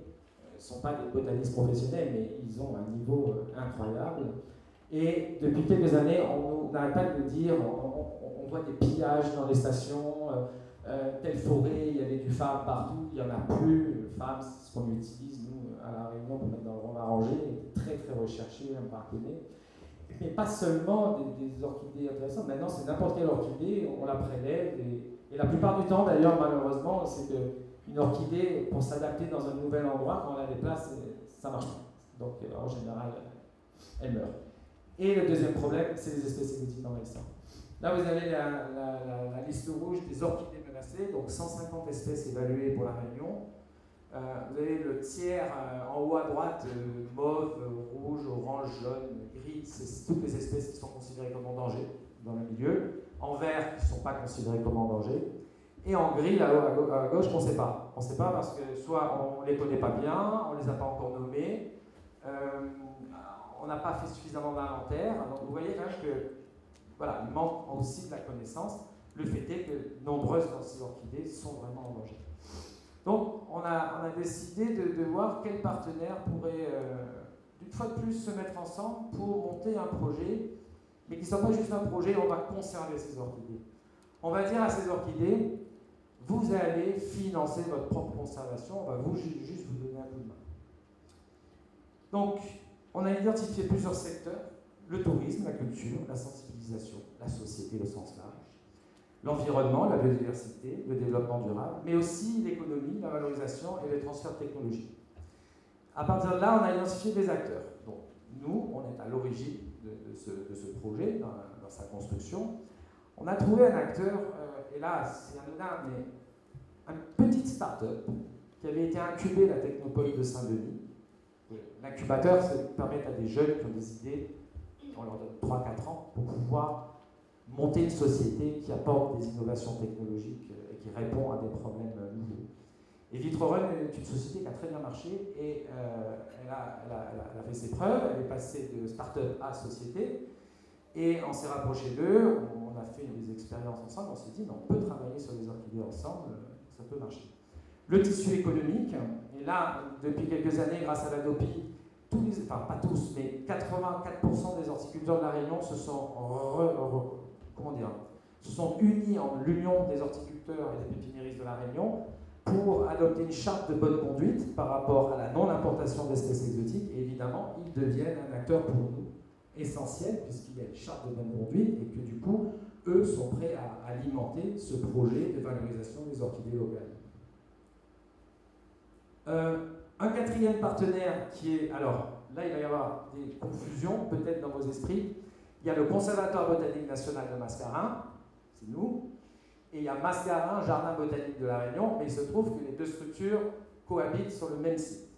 Ce ne sont pas des botanistes professionnels, mais ils ont un niveau incroyable. Et depuis quelques années, on n'arrête pas de le dire, on voit des pillages dans les stations, telle forêt, il y avait du phare partout, il n'y en a plus. Le phare, c'est ce qu'on utilise, nous, à La Réunion, pour mettre dans le rond arrangé, très très recherché, on va reconnaître. Mais pas seulement des orchidées intéressantes, maintenant c'est n'importe quelle orchidée, on la prélève, et la plupart du temps d'ailleurs, malheureusement, c'est qu'une orchidée, pour s'adapter dans un nouvel endroit, quand on la déplace, ça marche pas. Donc en général, elle meurt. Et le deuxième problème, c'est les espèces exotiques envahissantes. Là, vous avez la liste rouge des orchidées menacées, donc 150 espèces évaluées pour La Réunion. Vous avez le tiers en haut à droite, mauve, rouge, orange, jaune, gris, c'est toutes les espèces qui sont considérées comme en danger dans le milieu. En vert, qui ne sont pas considérées comme en danger. Et en gris, là-haut à gauche, on ne sait pas. On ne sait pas parce que soit on ne les connaît pas bien, on ne les a pas encore nommés, on n'a pas fait suffisamment d'inventaire. Donc vous voyez quand même que voilà, il manque aussi de la connaissance. Le fait est que nombreuses de ces orchidées sont vraiment en danger. Donc on a décidé de voir quels partenaires pourraient, une fois de plus, se mettre ensemble pour monter un projet, mais qui ne soit pas juste un projet, on va conserver ces orchidées. On va dire à ces orchidées, vous allez financer votre propre conservation, on va juste vous donner un coup de main. Donc, on a identifié plusieurs secteurs, le tourisme, la culture, la sensibilisation, la société au sens large, l'environnement, la biodiversité, le développement durable, mais aussi l'économie, la valorisation et le transfert technologique. À partir de là, on a identifié des acteurs. Donc, nous, on est à l'origine de ce projet, dans sa construction. On a trouvé un acteur, et là, c'est anodin, mais une petite start-up qui avait été incubée à la Technopole de Saint-Denis. L'incubateur, ça permet à des jeunes qui ont des idées, on leur donne 3-4 ans, pour pouvoir monter une société qui apporte des innovations technologiques et qui répond à des problèmes nouveaux. Et Vitrorun est une société qui a très bien marché et elle a fait ses preuves, elle est passée de start-up à société et on s'est rapproché d'eux, on a fait des expériences ensemble, on s'est dit on peut travailler sur les orchidées ensemble, ça peut marcher. Le tissu économique, et là, depuis quelques années, grâce à la DOPI, pas tous, mais 84% des horticulteurs de La Réunion se sont unis en l'union des horticulteurs et des pépiniéristes de La Réunion pour adopter une charte de bonne conduite par rapport à la non-importation d'espèces exotiques. Et évidemment, ils deviennent un acteur pour nous essentiel, puisqu'il y a une charte de bonne conduite et que du coup, eux sont prêts à alimenter ce projet de valorisation des orchidées locales. Un quatrième partenaire qui est, alors là il va y avoir des confusions peut-être dans vos esprits, il y a le Conservatoire botanique national de Mascarin, c'est nous, et il y a Mascarin, Jardin botanique de La Réunion, mais il se trouve que les deux structures cohabitent sur le même site.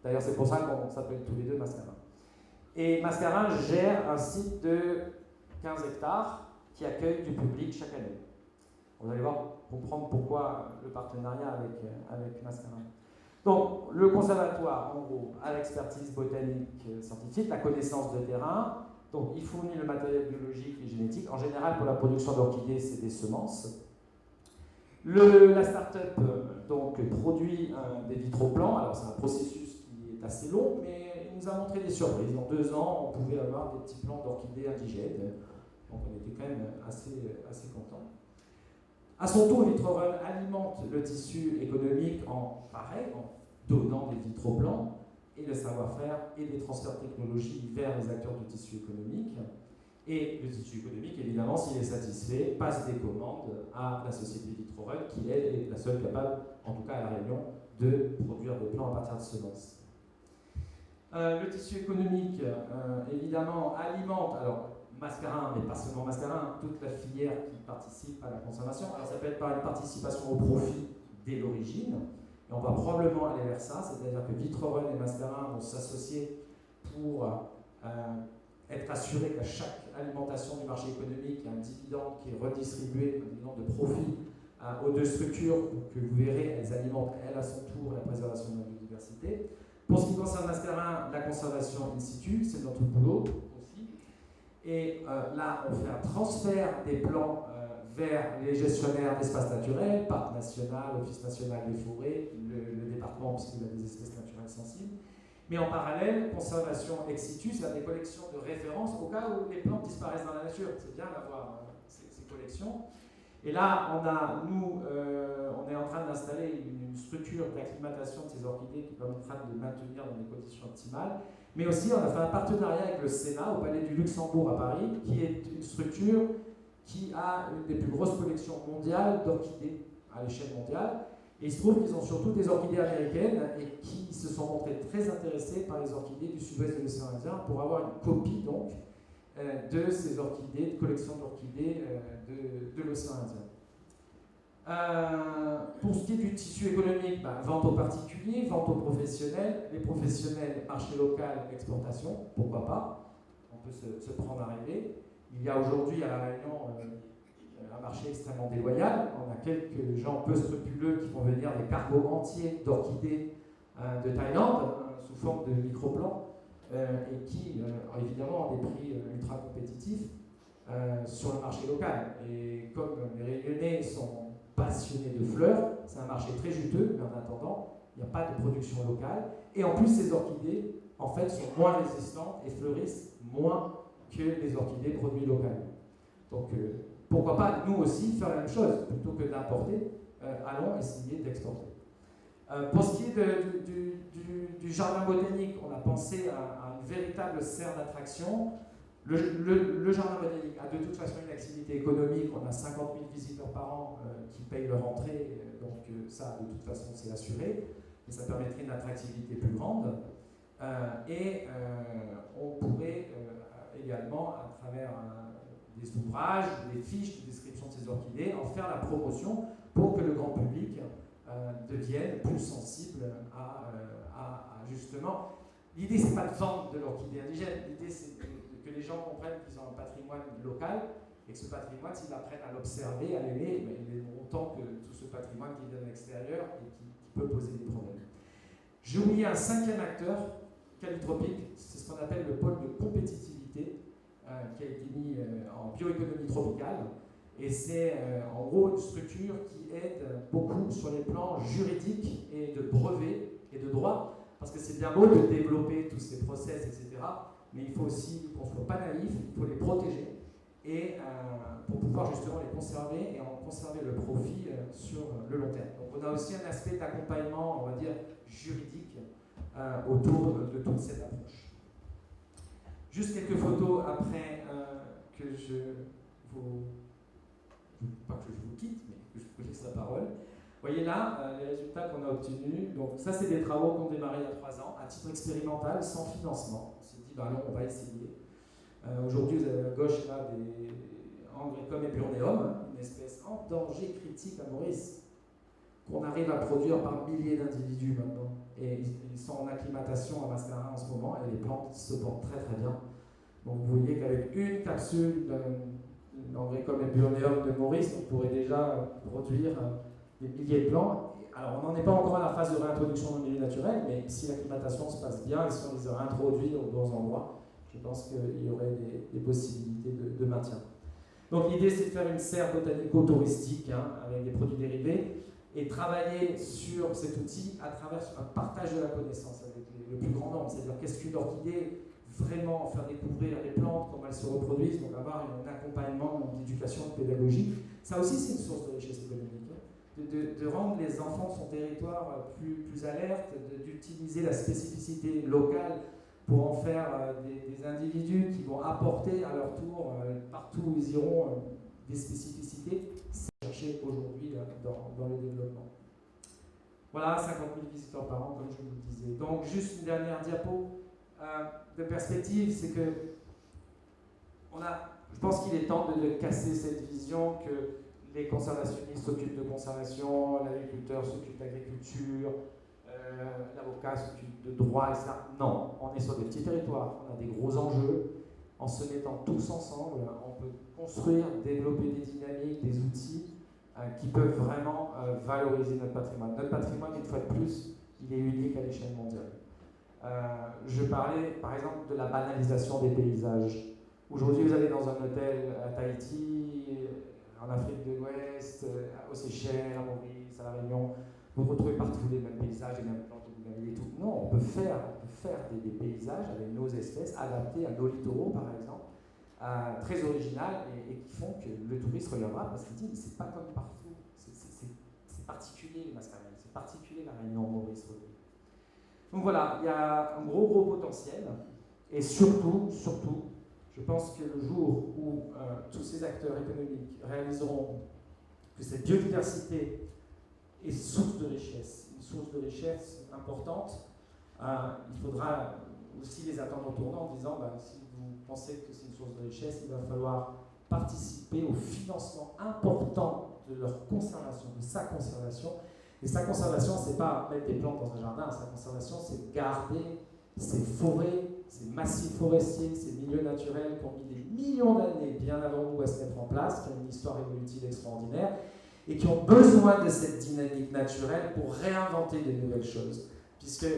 D'ailleurs c'est pour ça qu'on s'appelle tous les deux Mascarin. Et Mascarin gère un site de 15 hectares qui accueille du public chaque année. Vous allez comprendre pourquoi le partenariat avec Mascarin. Donc, le conservatoire, en gros, a l'expertise botanique scientifique, la connaissance de terrain. Donc, il fournit le matériel biologique et génétique. En général, pour la production d'orchidées, c'est des semences. La start-up donc, produit des vitroplans. Alors, c'est un processus qui est assez long, mais il nous a montré des surprises. En 2 ans, on pouvait avoir des petits plants d'orchidées indigènes. Donc, on était quand même assez contents. À son tour, Vitrorun alimente le tissu économique en donnant des vitroplans et le savoir-faire et des transferts technologiques vers les acteurs du tissu économique. Et le tissu économique, évidemment, s'il est satisfait, passe des commandes à la société Vitrorun, qui, elle, est la seule capable, en tout cas à La Réunion, de produire des plants à partir de semences. Le tissu économique, évidemment, alimente, alors mascarin, mais pas seulement mascarin, toute la filière qui participe à la consommation. Alors ça peut être par une participation au profit dès l'origine, et on va probablement aller vers ça, c'est-à-dire que Vitreron et Mascarin vont s'associer pour être assurés qu'à chaque alimentation du marché économique, il y a un dividende qui est redistribué, un dividende de profit aux deux structures, que vous verrez, elles alimentent, elles à son tour, la préservation de la biodiversité. Pour ce qui concerne Mascarin, la conservation in situ, c'est notre boulot aussi. Et là, on fait un transfert des plans vers les gestionnaires d'espaces naturels, Parc national, Office national des forêts, le département, puisqu'il a des espèces naturelles sensibles. Mais en parallèle, conservation ex situ, c'est des collections de référence au cas où les plantes disparaissent dans la nature. C'est bien d'avoir ces collections. Et là, on est en train d'installer une structure d'acclimatation de ces orchidées qui permettra de les maintenir dans des conditions optimales. Mais aussi, on a fait un partenariat avec le Sénat, au Palais du Luxembourg à Paris, qui est une structure qui a une des plus grosses collections mondiales d'orchidées à l'échelle mondiale. Et il se trouve qu'ils ont surtout des orchidées américaines et qui se sont montrés très intéressés par les orchidées du sud-ouest de l'océan Indien pour avoir une copie donc de ces orchidées, de collections d'orchidées de l'océan Indien. Pour ce qui est du tissu économique, vente aux particuliers, vente aux professionnels, les professionnels, marché local, exportation, pourquoi pas, on peut se prendre à rêver. Il y a aujourd'hui à La Réunion un marché extrêmement déloyal. On a quelques gens peu scrupuleux qui font venir des cargos entiers d'orchidées de Thaïlande sous forme de microplants et qui, évidemment, ont des prix ultra compétitifs sur le marché local. Et comme les Réunionnais sont passionnés de fleurs, c'est un marché très juteux, mais en attendant, il n'y a pas de production locale. Et en plus, ces orchidées, en fait, sont moins résistantes et fleurissent moins que les orchidées produites localement. Donc, pourquoi pas, nous aussi, faire la même chose, plutôt que d'importer, allons essayer d'exporter. Pour ce qui est du jardin botanique, on a pensé à une véritable serre d'attraction. Le jardin botanique a de toute façon une activité économique, on a 50 000 visiteurs par an qui payent leur entrée, donc ça, de toute façon, c'est assuré, et ça permettrait une attractivité plus grande. On pourrait également, à travers des ouvrages, des fiches de description de ces orchidées, en faire la promotion pour que le grand public devienne plus sensible à justement... L'idée, c'est pas de vendre de l'orchidée indigène, l'idée, c'est que les gens comprennent qu'ils ont un patrimoine local et que ce patrimoine, s'ils apprennent à l'observer, à l'aimer, ils aimeront autant que tout ce patrimoine qui vient de l'extérieur et qui peut poser des problèmes. J'ai oublié un cinquième acteur, Calitropique, c'est ce qu'on appelle le pôle de compétitivité, qui a été mis en bioéconomie tropicale. Et c'est en gros une structure qui aide beaucoup sur les plans juridiques et de brevets et de droit, parce que c'est bien beau de développer tous ces process, etc. Mais il faut aussi qu'on ne soit pas naïf, il faut les protéger et pour pouvoir justement les conserver et en conserver le profit sur le long terme. Donc on a aussi un aspect d'accompagnement, on va dire, juridique autour de toute cette approche. Juste quelques photos après que je vous... Pas que je vous quitte, mais que je vous laisse la parole. Vous voyez là les résultats qu'on a obtenus. Donc ça, c'est des travaux qu'on a démarré il y a 3 ans, à titre expérimental, sans financement. On s'est dit, non, on va essayer. Aujourd'hui, vous avez à gauche là des Angrecum eburneum, une espèce en danger critique à Maurice, qu'on arrive à produire par milliers d'individus maintenant. Et ils sont en acclimatation à Mascarin en ce moment, et les plantes se portent très très bien. Donc vous voyez qu'avec une capsule d'Angrecum eburneum de Maurice, on pourrait déjà produire des milliers de plants. Alors, on n'en est pas encore à la phase de réintroduction dans le milieu naturel, mais si l'acclimatation se passe bien et si on les a réintroduits aux bons endroits, je pense qu'il y aurait des possibilités de maintien. Donc, l'idée, c'est de faire une serre botanico-touristique avec des produits dérivés et travailler sur cet outil à travers un partage de la connaissance avec le plus grand nombre. C'est-à-dire, qu'est-ce qu'une orchidée, vraiment faire découvrir les plantes, comment elles se reproduisent, donc avoir un accompagnement d'éducation, de pédagogie. Ça aussi, c'est une source de richesse économique. De rendre les enfants de son territoire plus alertes, d'utiliser la spécificité locale pour en faire des individus qui vont apporter à leur tour, partout où ils iront, des spécificités, c'est chercher aujourd'hui dans le développement. Voilà, 50 000 visiteurs par an, comme je vous le disais. Donc, juste une dernière diapo de perspective, c'est que je pense qu'il est temps de casser cette vision que les conservationnistes s'occupent de conservation, l'agriculteur s'occupe d'agriculture, l'avocat s'occupe de droit, etc. Non, on est sur des petits territoires, on a des gros enjeux. En se mettant tous ensemble, on peut construire, développer des dynamiques, des outils qui peuvent vraiment valoriser notre patrimoine. Notre patrimoine, une fois de plus, il est unique à l'échelle mondiale. Je parlais, par exemple, de la banalisation des paysages. Aujourd'hui, vous allez dans un hôtel à Tahiti, en Afrique de l'Ouest, aux Seychelles, à Maurice, à La Réunion. Vous retrouvez partout les mêmes paysages, les mêmes plantes, les mêmes et tout. Non, on peut faire des paysages avec nos espèces adaptés à nos littoraux, par exemple, très originales et qui font que le touriste reviendra parce qu'il dit mais c'est pas comme partout, c'est particulier les Mascareignes, c'est particulier la Réunion, Maurice. Donc voilà, il y a un gros potentiel et surtout, je pense que le jour où tous ces acteurs économiques réaliseront que cette biodiversité est source de richesse, une source de richesse importante, il faudra aussi les attendre au tournant en disant si vous pensez que c'est une source de richesse, il va falloir participer au financement important de leur conservation, de sa conservation. Et sa conservation, c'est pas mettre des plantes dans un jardin, sa conservation, c'est garder ces forêts, ces massifs forestiers, ces milieux naturels qui ont mis des millions d'années bien avant nous à se mettre en place, qui ont une histoire évolutive extraordinaire et qui ont besoin de cette dynamique naturelle pour réinventer de nouvelles choses. Puisqu'il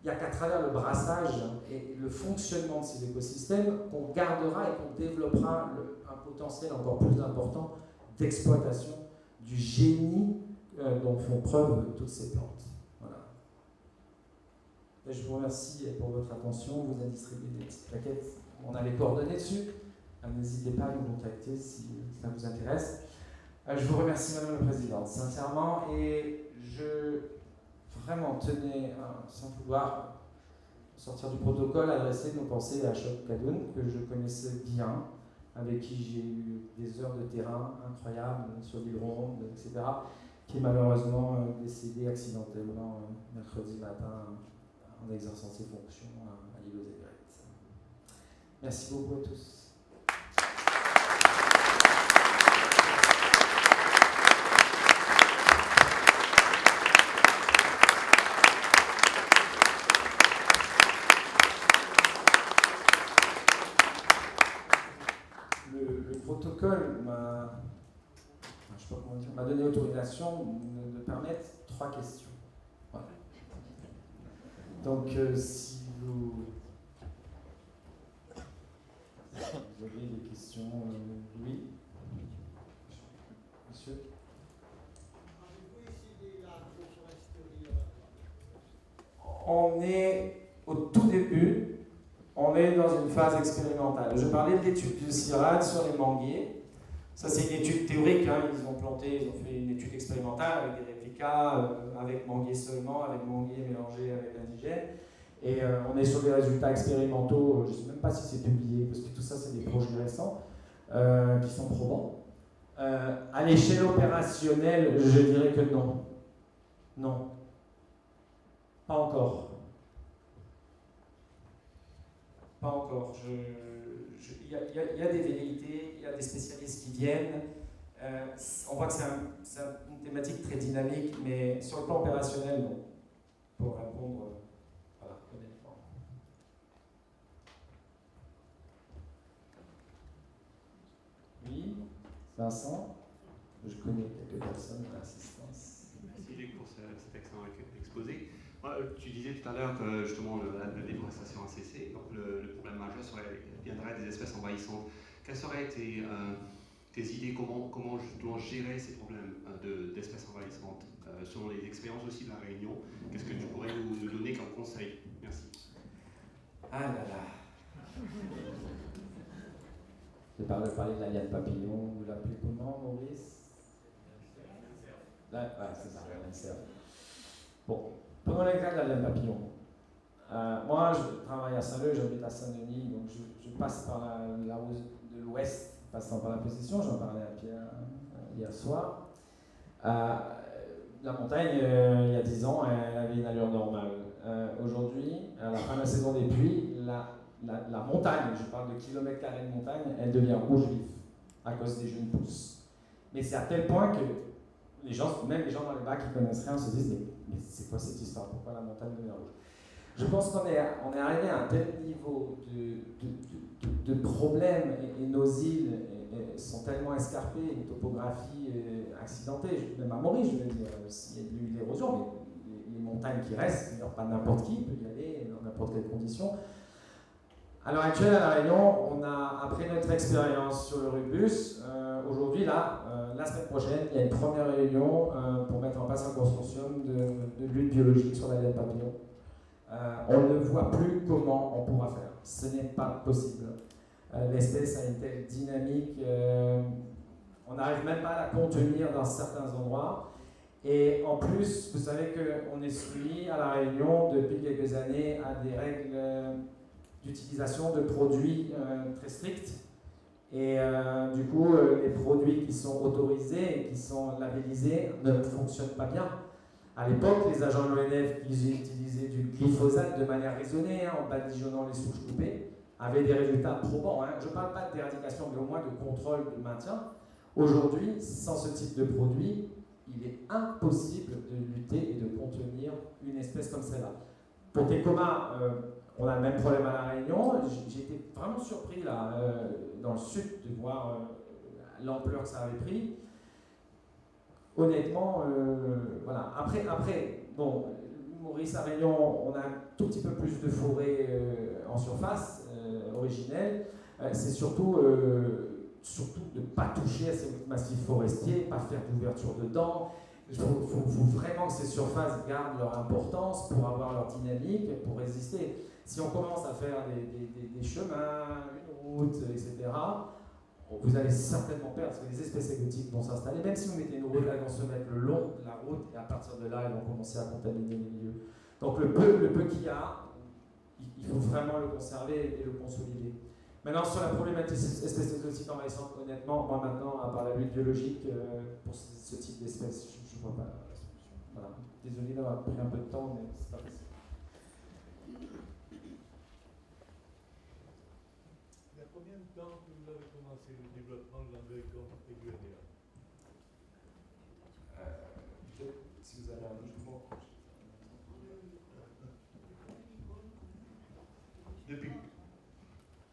n'y a qu'à travers le brassage et le fonctionnement de ces écosystèmes qu'on gardera et qu'on développera un potentiel encore plus important d'exploitation du génie dont font preuve toutes ces plantes. Voilà. Et je vous remercie pour votre attention. On vous a distribué des petites plaquettes. On a les coordonnées dessus. N'hésitez pas à nous contacter si ça vous intéresse. Je vous remercie, Madame la Présidente, sincèrement. Et je vraiment tenais, sans vouloir sortir du protocole, à adresser nos pensées à Ashok Kadoun, que je connaissais bien, avec qui j'ai eu des heures de terrain incroyables sur l'île Ronde, etc., qui est malheureusement décédé accidentellement mercredi matin en exerçant ses fonctions à l'île aux Églises. Merci beaucoup à tous. Le protocole m'a donné autorisation de permettre 3 questions. Voilà. Donc, si vous avez des questions, oui. Monsieur. Avez-vous essayé l'agroforesterie? On est au tout début. On est dans une phase expérimentale. Je parlais de l'étude de CIRAD sur les manguiers. Ça, c'est une étude théorique. Ils ont fait une étude expérimentale avec des réplicas, avec manguiers seulement, avec manguiers mélangés avec indigènes. Et on est sur des résultats expérimentaux. Je ne sais même pas si c'est publié, parce que tout ça, c'est des projets récents qui sont probants. À l'échelle opérationnelle, je dirais que non. Non. Pas encore. Pas encore. Il y a des velléités, il y a des spécialistes qui viennent. On voit que c'est une thématique très dynamique, mais sur le plan opérationnel, non. Pour répondre, voilà, honnêtement. Oui, Vincent, je connais quelques personnes dans l'assistance. Merci Luc pour cet excellent exposé. Tu disais tout à l'heure que justement la déforestation a cessé, donc le problème majeur viendrait des espèces envahissantes. Quelles seraient tes idées, comment justement gérer ces problèmes d'espèces envahissantes selon les expériences aussi de la Réunion? Qu'est-ce que tu pourrais nous donner comme conseil? Merci. Ah là là. Je parler de la liane papillon, vous l'appelez comment, Maurice? Ouais, c'est ça, la liane. Bon. Prenons l'exemple de la liane papillon. Moi, je travaille à Saint-Leu, j'habite à Saint-Denis, donc je passe par la route de l'Ouest, passant par la possession, j'en parlais à Pierre hier soir. la montagne, il y a 10 ans, elle avait une allure normale. Aujourd'hui, à la fin de la saison des pluies, la montagne, je parle de kilomètres carrés de montagne, elle devient rouge vif à cause des jeunes pousses. Mais c'est à tel point que les gens, même les gens dans les bacs qui connaissent rien, se disent mais c'est quoi cette histoire? Pourquoi la montagne devient rouge? Je pense qu'on est arrivé à un tel niveau de problèmes et nos îles sont tellement escarpées, une topographie accidentée, même à Maurice, je veux dire, s'il y a de l'érosion, mais les montagnes qui restent, c'est-à-dire pas n'importe qui peut y aller dans n'importe quelles conditions. À l'heure actuelle, à La Réunion, on a, après notre expérience sur le Rubus, aujourd'hui, là, la semaine prochaine, il y a une première réunion pour mettre en place un consortium de lutte biologique sur la laine papillon. On ne voit plus comment on pourra faire. Ce n'est pas possible. L'espèce a une telle dynamique, on n'arrive même pas à la contenir dans certains endroits. Et en plus, vous savez qu'on est soumis à La Réunion depuis quelques années à des règles d'utilisation de produits très strictes. Et du coup, les produits qui sont autorisés et qui sont labellisés ne fonctionnent pas bien. À l'époque, les agents de l'ONF qui utilisaient du glyphosate de manière raisonnée, en badigeonnant les souches coupées, avaient des résultats probants. Je ne parle pas d'éradication, mais au moins de contrôle de maintien. Aujourd'hui, sans ce type de produit, il est impossible de lutter et de contenir une espèce comme celle-là. Pour Tecoma, on a le même problème à La Réunion. J'ai été vraiment surpris là, dans le sud de voir l'ampleur que ça avait pris. Honnêtement, voilà. Après, bon, Maurice, à Réunion, on a un tout petit peu plus de forêt en surface, originelle. C'est surtout de ne pas toucher à ces massifs forestiers, pas faire d'ouverture dedans. Il faut vraiment que ces surfaces gardent leur importance pour avoir leur dynamique, pour résister. Si on commence à faire des chemins, une route, etc., vous allez certainement perdre, parce que les espèces exotiques vont s'installer. Même si vous mettez une route, elles vont se mettre le long de la route, et à partir de là, elles vont commencer à contaminer les milieux. Donc le peu qu'il y a, il faut vraiment le conserver et le consolider. Maintenant, sur la problématique espèces exotiques envahissantes, honnêtement, moi maintenant, à part la lutte biologique, pour ce type d'espèces, je ne vois pas la solution. Voilà. Désolé d'avoir pris un peu de temps, mais c'est pas possible. Il y a combien de temps que vous avez commencé le développement de l'engrais comme aiguillonnaire? Si vous avez un micro.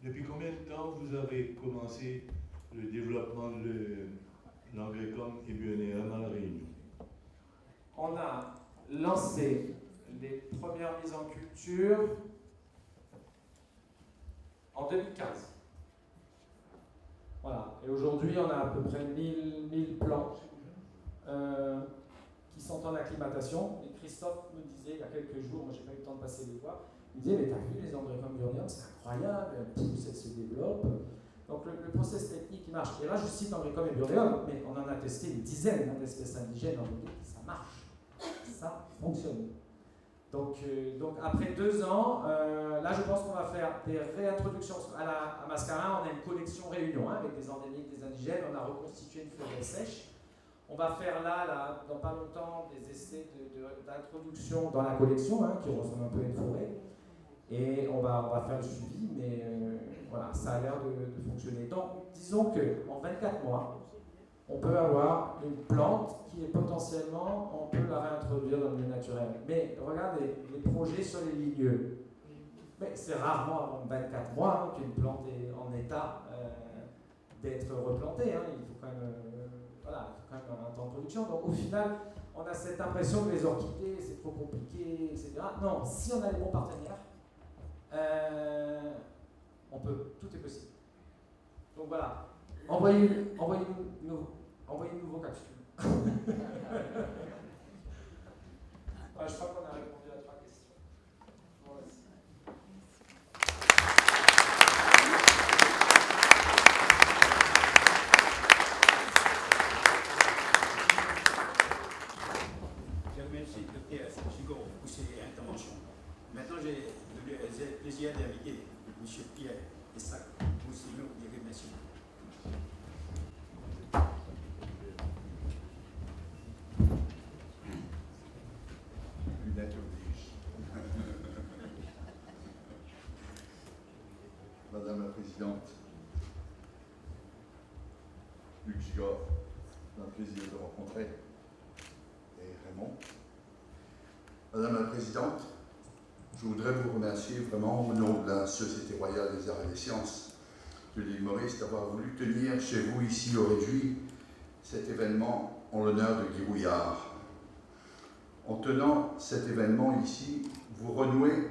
Depuis combien de temps vous avez commencé le développement de l'engrais comme aiguillonnaire dans La Réunion? On a lancé les premières mises en culture en 2015. Voilà. Et aujourd'hui, on a à peu près 1000 plants qui sont en acclimatation. Et Christophe me disait il y a quelques jours, moi j'ai pas eu le temps de passer les voir, il me disait mais t'as vu les engrais comme burnium, c'est incroyable, elles poussent, elles se développent. Donc le process technique il marche. Et là je cite engrais comme et burnium, mais on en a testé une dizaine d'espèces indigènes en Guadeloupe, ça marche. Ça fonctionne. Donc après 2 ans, là je pense qu'on va faire des réintroductions. À Mascarin, on a une collection réunion avec des endémiques, des indigènes, on a reconstitué une forêt sèche. On va faire là dans pas longtemps, des essais d'introduction dans la collection, qui ressemble un peu à une forêt. Et on va faire le suivi, mais voilà, ça a l'air de fonctionner. Donc disons qu'en 24 mois, on peut avoir une plante qui est potentiellement, on peut la réintroduire dans le milieu naturel. Mais regardez, les projets sur les ligneux, mais c'est rarement avant 24 mois qu'une plante est en état d'être replantée. Il faut quand même, un temps de production. Donc au final, on a cette impression que les orchidées, c'est trop compliqué, etc. Non, si on a les bons partenaires, on peut, tout est possible. Donc voilà, envoyez-nous vos capsules. Je crois qu'on a répondu à 3 questions. Merci. Je remercie le Dr. Chico pour ses interventions. Maintenant, j'ai le plaisir d'inviter M. Pierre Essac pour ses mots de remerciements. Présidente, Luc Gigord, c'est un plaisir de rencontrer, et Raymond. Madame la Présidente, je voudrais vous remercier vraiment au nom de la Société royale des arts et des sciences de l'île Maurice d'avoir voulu tenir chez vous ici au Réduit cet événement en l'honneur de Guy Rouillard. En tenant cet événement ici, vous renouez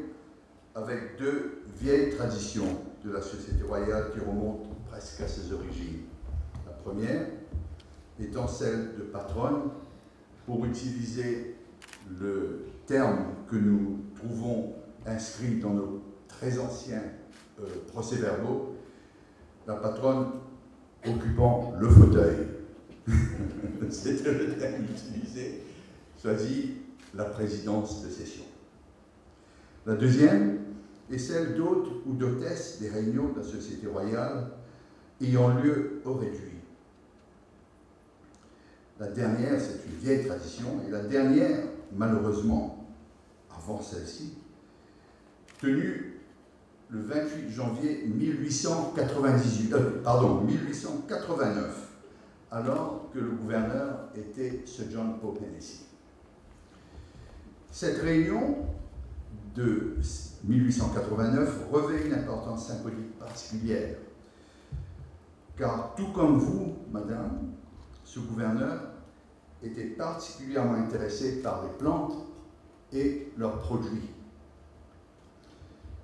avec deux vieilles traditions de la Société royale qui remontent presque à ses origines. La première étant celle de patronne, pour utiliser le terme que nous trouvons inscrit dans nos très anciens procès-verbaux, la patronne occupant le fauteuil. C'était le terme utilisé, choisi la présidence de session. La deuxième est celle d'hôtes ou d'hôtesses des réunions de la Société royale ayant lieu au Réduit. La dernière, c'est une vieille tradition, et la dernière, malheureusement, avant celle-ci, tenue le 28 janvier 1889, alors que le gouverneur était Sir John Pope Hennessy. Cette réunion de 1889 revêt une importance symbolique particulière, car tout comme vous, madame, ce gouverneur était particulièrement intéressé par les plantes et leurs produits.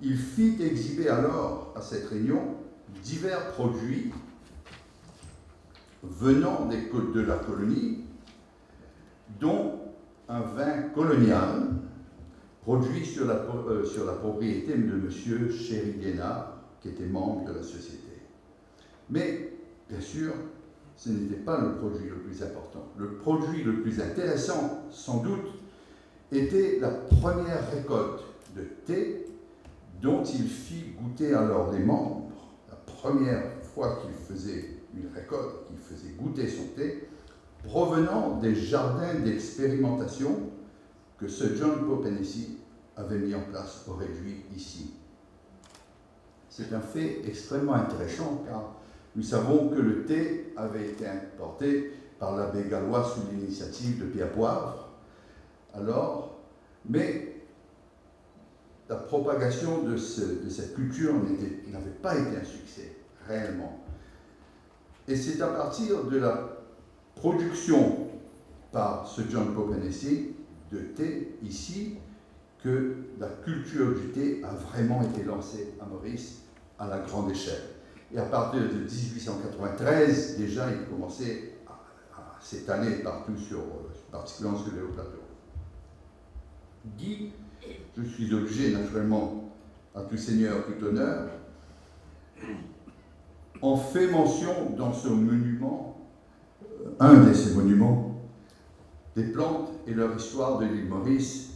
Il fit exhiber alors à cette réunion divers produits venant de la colonie, dont un vin colonial produit sur la propriété de M. Chéry Guénard, qui était membre de la société. Mais, bien sûr, ce n'était pas le produit le plus important. Le produit le plus intéressant, sans doute, était la première récolte de thé dont il fit goûter alors les membres. La première fois qu'il faisait une récolte, qu'il faisait goûter son thé, provenant des jardins d'expérimentation que Sir John Pope Hennessy avait mis en place au Réduit ici. C'est un fait extrêmement intéressant car nous savons que le thé avait été importé par l'abbé gallois sous l'initiative de Pierre Poivre, mais la propagation de cette culture n'avait pas été un succès, réellement. Et c'est à partir de la production par Sir John Pope Hennessy de thé ici que la culture du thé a vraiment été lancée à Maurice à la grande échelle. Et à partir de 1893, déjà, il commençait à s'étaler partout, particulièrement sur les hauts plateaux. Guy, je suis obligé, naturellement, à tout seigneur, tout honneur, en fait mention dans son monument, un de ses monuments, des plantes et leur histoire de l'île Maurice,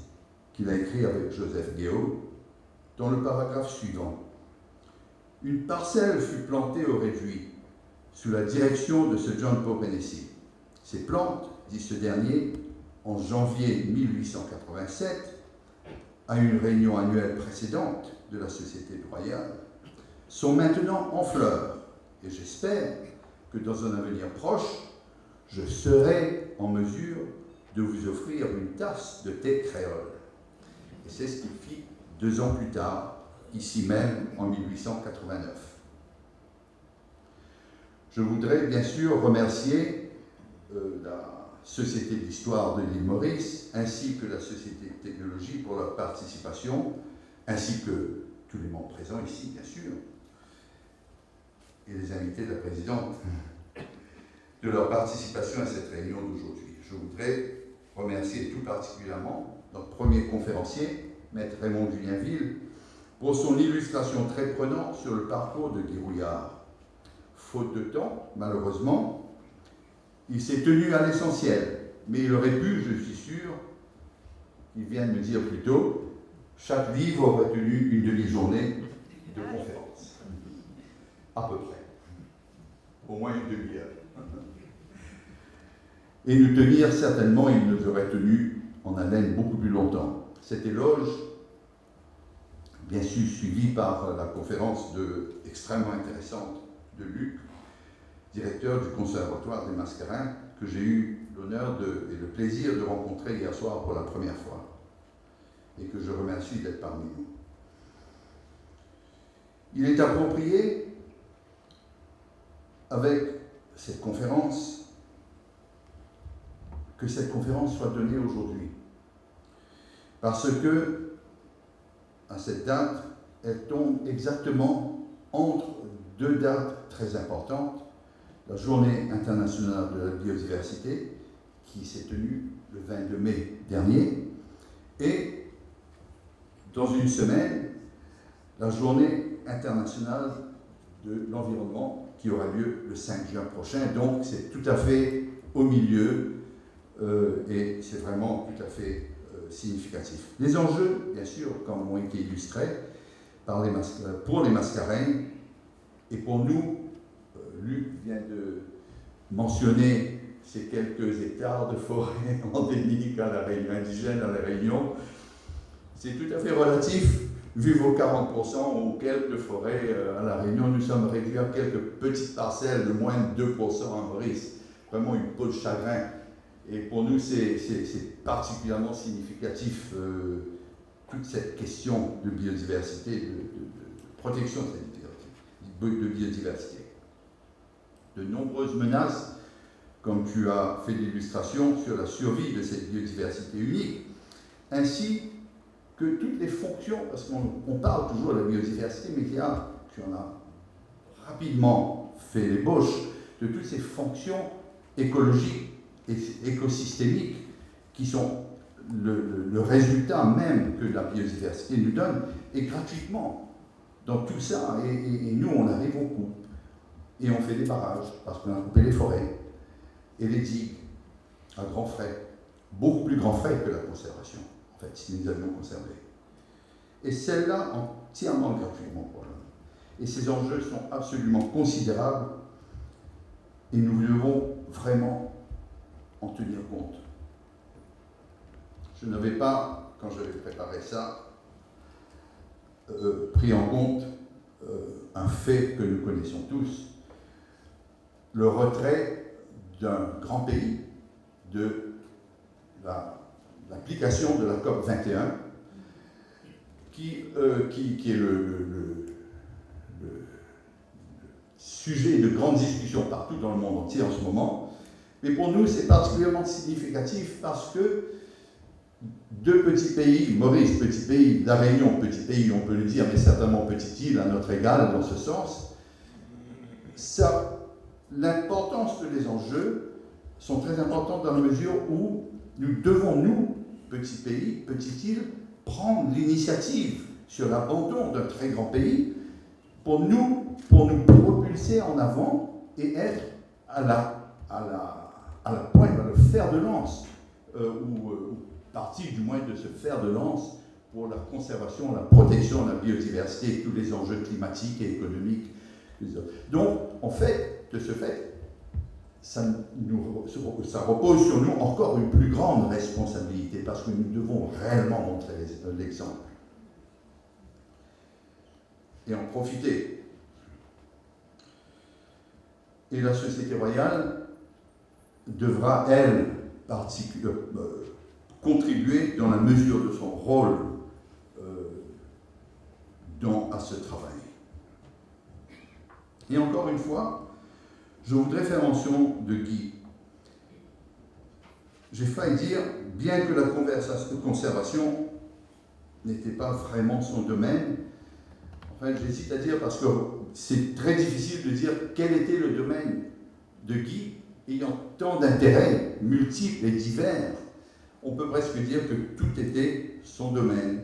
qu'il a écrit avec Joseph Guéot, dans le paragraphe suivant. Une parcelle fut plantée au Réduit, sous la direction de Sir John Pope Hennessy. Ces plantes, dit ce dernier, en janvier 1887, à une réunion annuelle précédente de la Société royale, sont maintenant en fleurs, et j'espère que dans un avenir proche, je serai en mesure de vous offrir une tasse de thé créole. Et c'est ce qu'il fit 2 ans plus tard, ici même, en 1889. Je voudrais bien sûr remercier la Société d'histoire de l'île Maurice, ainsi que la Société de technologie pour leur participation, ainsi que tous les membres présents ici, bien sûr, et les invités de la présidente, de leur participation à cette réunion d'aujourd'hui. Je voudrais remercier tout particulièrement notre premier conférencier, Maître Raymond Dulienville, pour son illustration très prenante sur le parcours de Guy Rouillard. Faute de temps, malheureusement, il s'est tenu à l'essentiel, mais il aurait pu, je suis sûr, il vient de me dire plus tôt, chaque livre aurait tenu une demi-journée de conférence. À peu près. Au moins une demi-heure. Et nous tenir, certainement, il nous aurait tenu en haleine beaucoup plus longtemps. Cet éloge bien sûr suivi par la conférence extrêmement intéressante de Luc, directeur du Conservatoire des Mascarins, que j'ai eu l'honneur et le plaisir de rencontrer hier soir pour la première fois, et que je remercie d'être parmi nous. Il est approprié, avec cette conférence, que cette conférence soit donnée aujourd'hui. Parce que, à cette date, elle tombe exactement entre deux dates très importantes. La Journée internationale de la biodiversité, qui s'est tenue le 22 mai dernier, et dans une semaine, la Journée internationale de l'environnement, qui aura lieu le 5 juin prochain. Donc c'est tout à fait au milieu et c'est vraiment tout à fait significatif. Les enjeux, bien sûr, comme ont été illustrés pour les Mascareignes et pour nous, Luc vient de mentionner ces quelques hectares de forêt endémiques à la Réunion, indigènes à la Réunion. C'est tout à fait relatif, vu vos 40% ou quelques forêts à la Réunion. Nous sommes réduits à quelques petites parcelles de moins de 2% en Maurice. Vraiment une peau de chagrin. Et pour nous, c'est particulièrement significatif, toute cette question de biodiversité, de protection de biodiversité. De nombreuses menaces, comme tu as fait l'illustration, sur la survie de cette biodiversité unique, ainsi que toutes les fonctions, parce qu'on parle toujours de la biodiversité, mais tu en as rapidement fait l'ébauche de toutes ces fonctions écologiques et écosystémiques qui sont le résultat même que la biodiversité nous donne, et gratuitement. Dans tout ça, et nous, on arrive au coup, et on fait des barrages, parce qu'on a coupé les forêts, et les digues, à grands frais, beaucoup plus grands frais que la conservation, en fait, si nous avions conservé. Et celle-là, entièrement gratuitement pour l'homme. Et ces enjeux sont absolument considérables, et nous devons vraiment en tenir compte. Je n'avais pas, quand j'avais préparé ça, pris en compte un fait que nous connaissons tous, le retrait d'un grand pays de l'application de la COP 21, qui est le sujet de grandes discussions partout dans le monde entier en ce moment. Mais pour nous, c'est particulièrement significatif parce que deux petits pays, Maurice, petit pays, La Réunion, petit pays, on peut le dire, mais certainement petite île à notre égal dans ce sens, l'importance de les enjeux sont très importantes dans la mesure où nous devons, nous, petits pays, petite île, prendre l'initiative sur l'abandon d'un très grand pays pour nous propulser en avant et être à la pointe, le fer de lance, ou partie du moins de ce fer de lance pour la conservation, la protection de la biodiversité et tous les enjeux climatiques et économiques. Donc, en fait, de ce fait, ça repose sur nous encore une plus grande responsabilité parce que nous devons réellement montrer l'exemple et en profiter. Et la Société royale devra, elle, contribuer dans la mesure de son rôle à ce travail. Et encore une fois, je voudrais faire mention de Guy. J'ai failli dire, bien que la conservation n'était pas vraiment son domaine, enfin j'hésite à dire parce que c'est très difficile de dire quel était le domaine de Guy, ayant tant d'intérêts multiples et divers, on peut presque dire que tout était son domaine.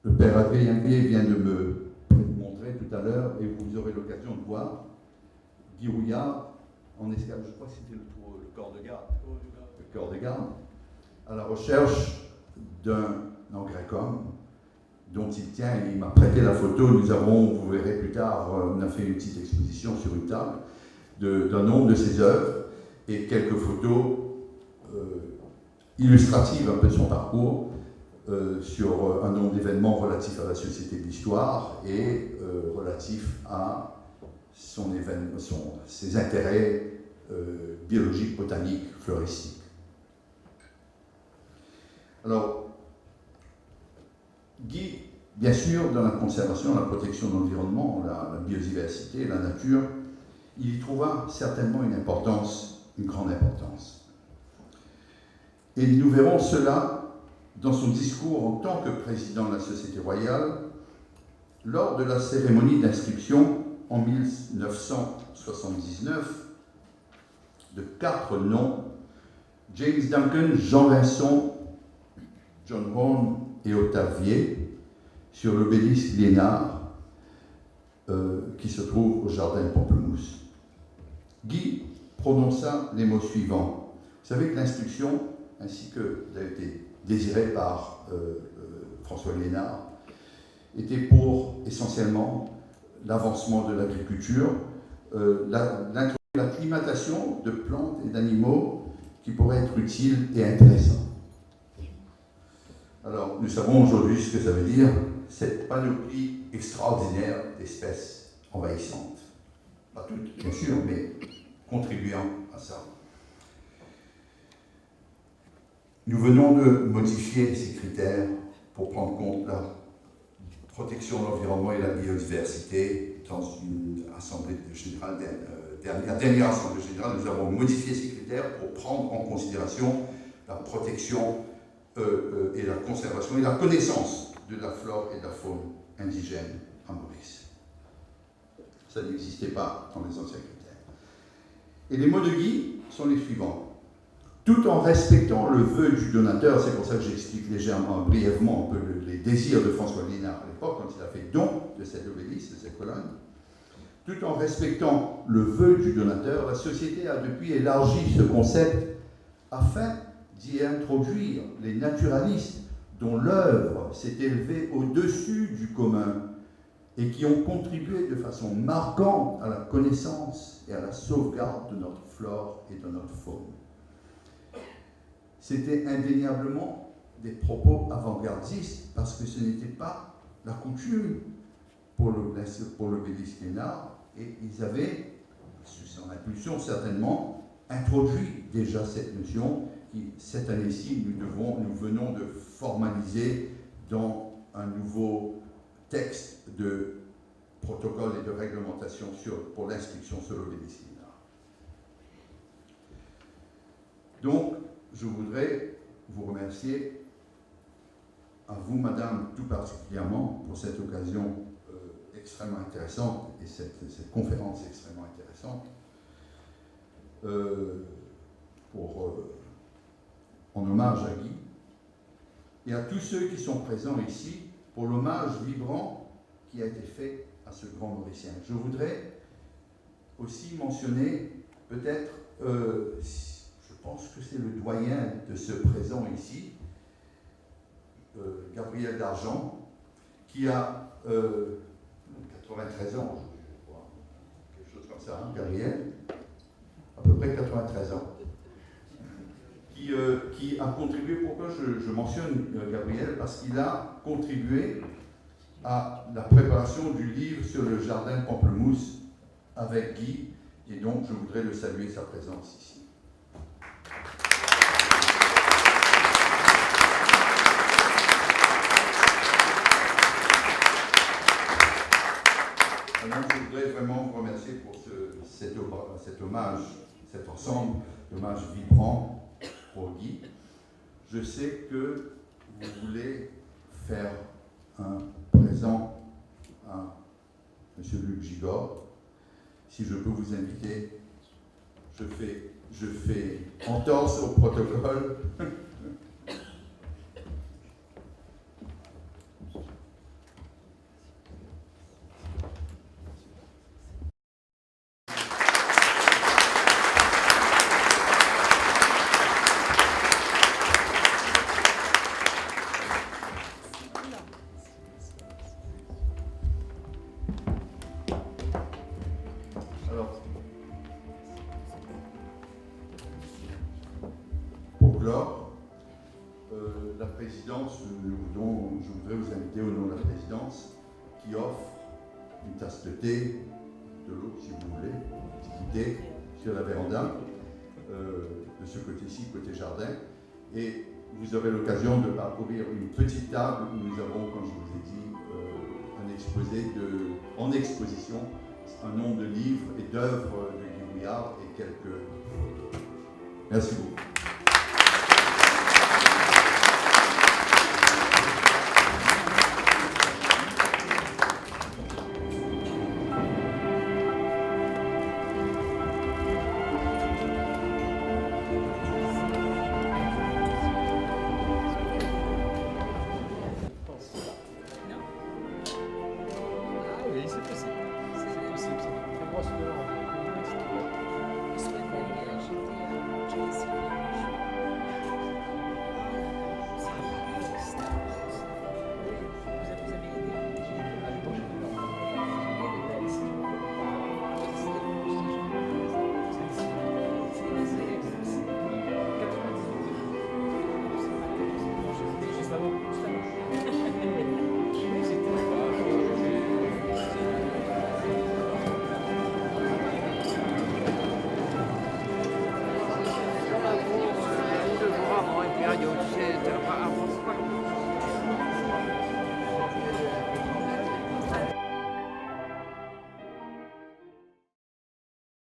Le père Adrien Gué vient de me montrer tout à l'heure, et vous aurez l'occasion de voir, Guy Rouillard, en escale, je crois que c'était le corps de garde. Le corps de garde, à la recherche d'un agricome dont il tient, et il m'a prêté la photo. Vous verrez plus tard, on a fait une petite exposition sur une table d'un nombre de ses œuvres et quelques photos illustratives un peu de son parcours sur un nombre d'événements relatifs à la Société de l'Histoire et relatifs à ses intérêts biologiques, botaniques, floristiques. Alors, Guy, bien sûr, dans la conservation, la protection de l'environnement, la biodiversité, la nature, il y trouva certainement une grande importance. Et nous verrons cela dans son discours en tant que président de la Société royale, lors de la cérémonie d'inscription en 1979 de 4 noms, James Duncan, Jean Vincent, John Horne et Octavier, sur l'obélisque Léonard qui se trouve au jardin de Pamplemousse. Guy prononça les mots suivants. Vous savez que l'instruction, ainsi que ça a été désiré par François Léonard, était pour essentiellement l'avancement de l'agriculture, l'acclimatation de plantes et d'animaux qui pourraient être utiles et intéressants. Alors, nous savons aujourd'hui ce que ça veut dire, cette panoplie extraordinaire d'espèces envahissantes. Pas toutes, bien sûr, mais contribuant à ça. Nous venons de modifier ces critères pour prendre compte de la protection de l'environnement et de la biodiversité dans une assemblée générale, la dernière assemblée générale. Nous avons modifié ces critères pour prendre en considération la protection et la conservation et la connaissance de la flore et de la faune indigène à Maurice. Ça n'existait pas dans les anciens critères. Et les mots de Guy sont les suivants. Tout en respectant le vœu du donateur, c'est pour ça que j'explique légèrement, brièvement, un peu les désirs de François Léonard à l'époque, quand il a fait don de cette obélisque, de cette colonne. Tout en respectant le vœu du donateur, la société a depuis élargi ce concept afin d'y introduire les naturalistes dont l'œuvre s'est élevée au-dessus du commun et qui ont contribué de façon marquante à la connaissance et à la sauvegarde de notre flore et de notre faune. C'était indéniablement des propos avant-gardistes parce que ce n'était pas la coutume pour l'obélisque Léonard et ils avaient, sous son impulsion certainement, introduit déjà cette notion qui, cette année-ci, nous venons de formaliser dans un nouveau texte de protocole et de réglementation pour l'inscription sur l'obélisque Léonard. Donc, je voudrais vous remercier, à vous, Madame, tout particulièrement, pour cette occasion extrêmement intéressante et cette conférence extrêmement intéressante, en hommage à Guy, et à tous ceux qui sont présents ici pour l'hommage vibrant qui a été fait à ce grand Mauricien. Je voudrais aussi mentionner, peut-être, je pense que c'est le doyen de ce présent ici, Gabriel Dargent, qui a 93 ans, je crois, quelque chose comme ça, hein, Gabriel, à peu près 93 ans, qui a contribué, pourquoi je mentionne Gabriel, parce qu'il a contribué à la préparation du livre sur le jardin de Pamplemousse avec Guy, et donc je voudrais le saluer sa présence ici. Alors, je voudrais vraiment vous remercier pour cet hommage, cet ensemble d'hommages vibrants pour Guy. Je sais que vous voulez faire un présent à M. Luc Gigord. Si je peux vous inviter, je fais entorse au protocole. Alors, pour clore, présidence, je voudrais vous inviter au nom de la présidence qui offre une tasse de thé, de l'eau si vous voulez, un petit thé sur la véranda, de ce côté-ci, côté jardin. Et vous aurez l'occasion de parcourir une petite table où nous avons, comme je vous ai dit, en exposition un nombre de livres et d'œuvres de Guy Brouillard et quelques... Merci beaucoup. Ah oui, c'est possible.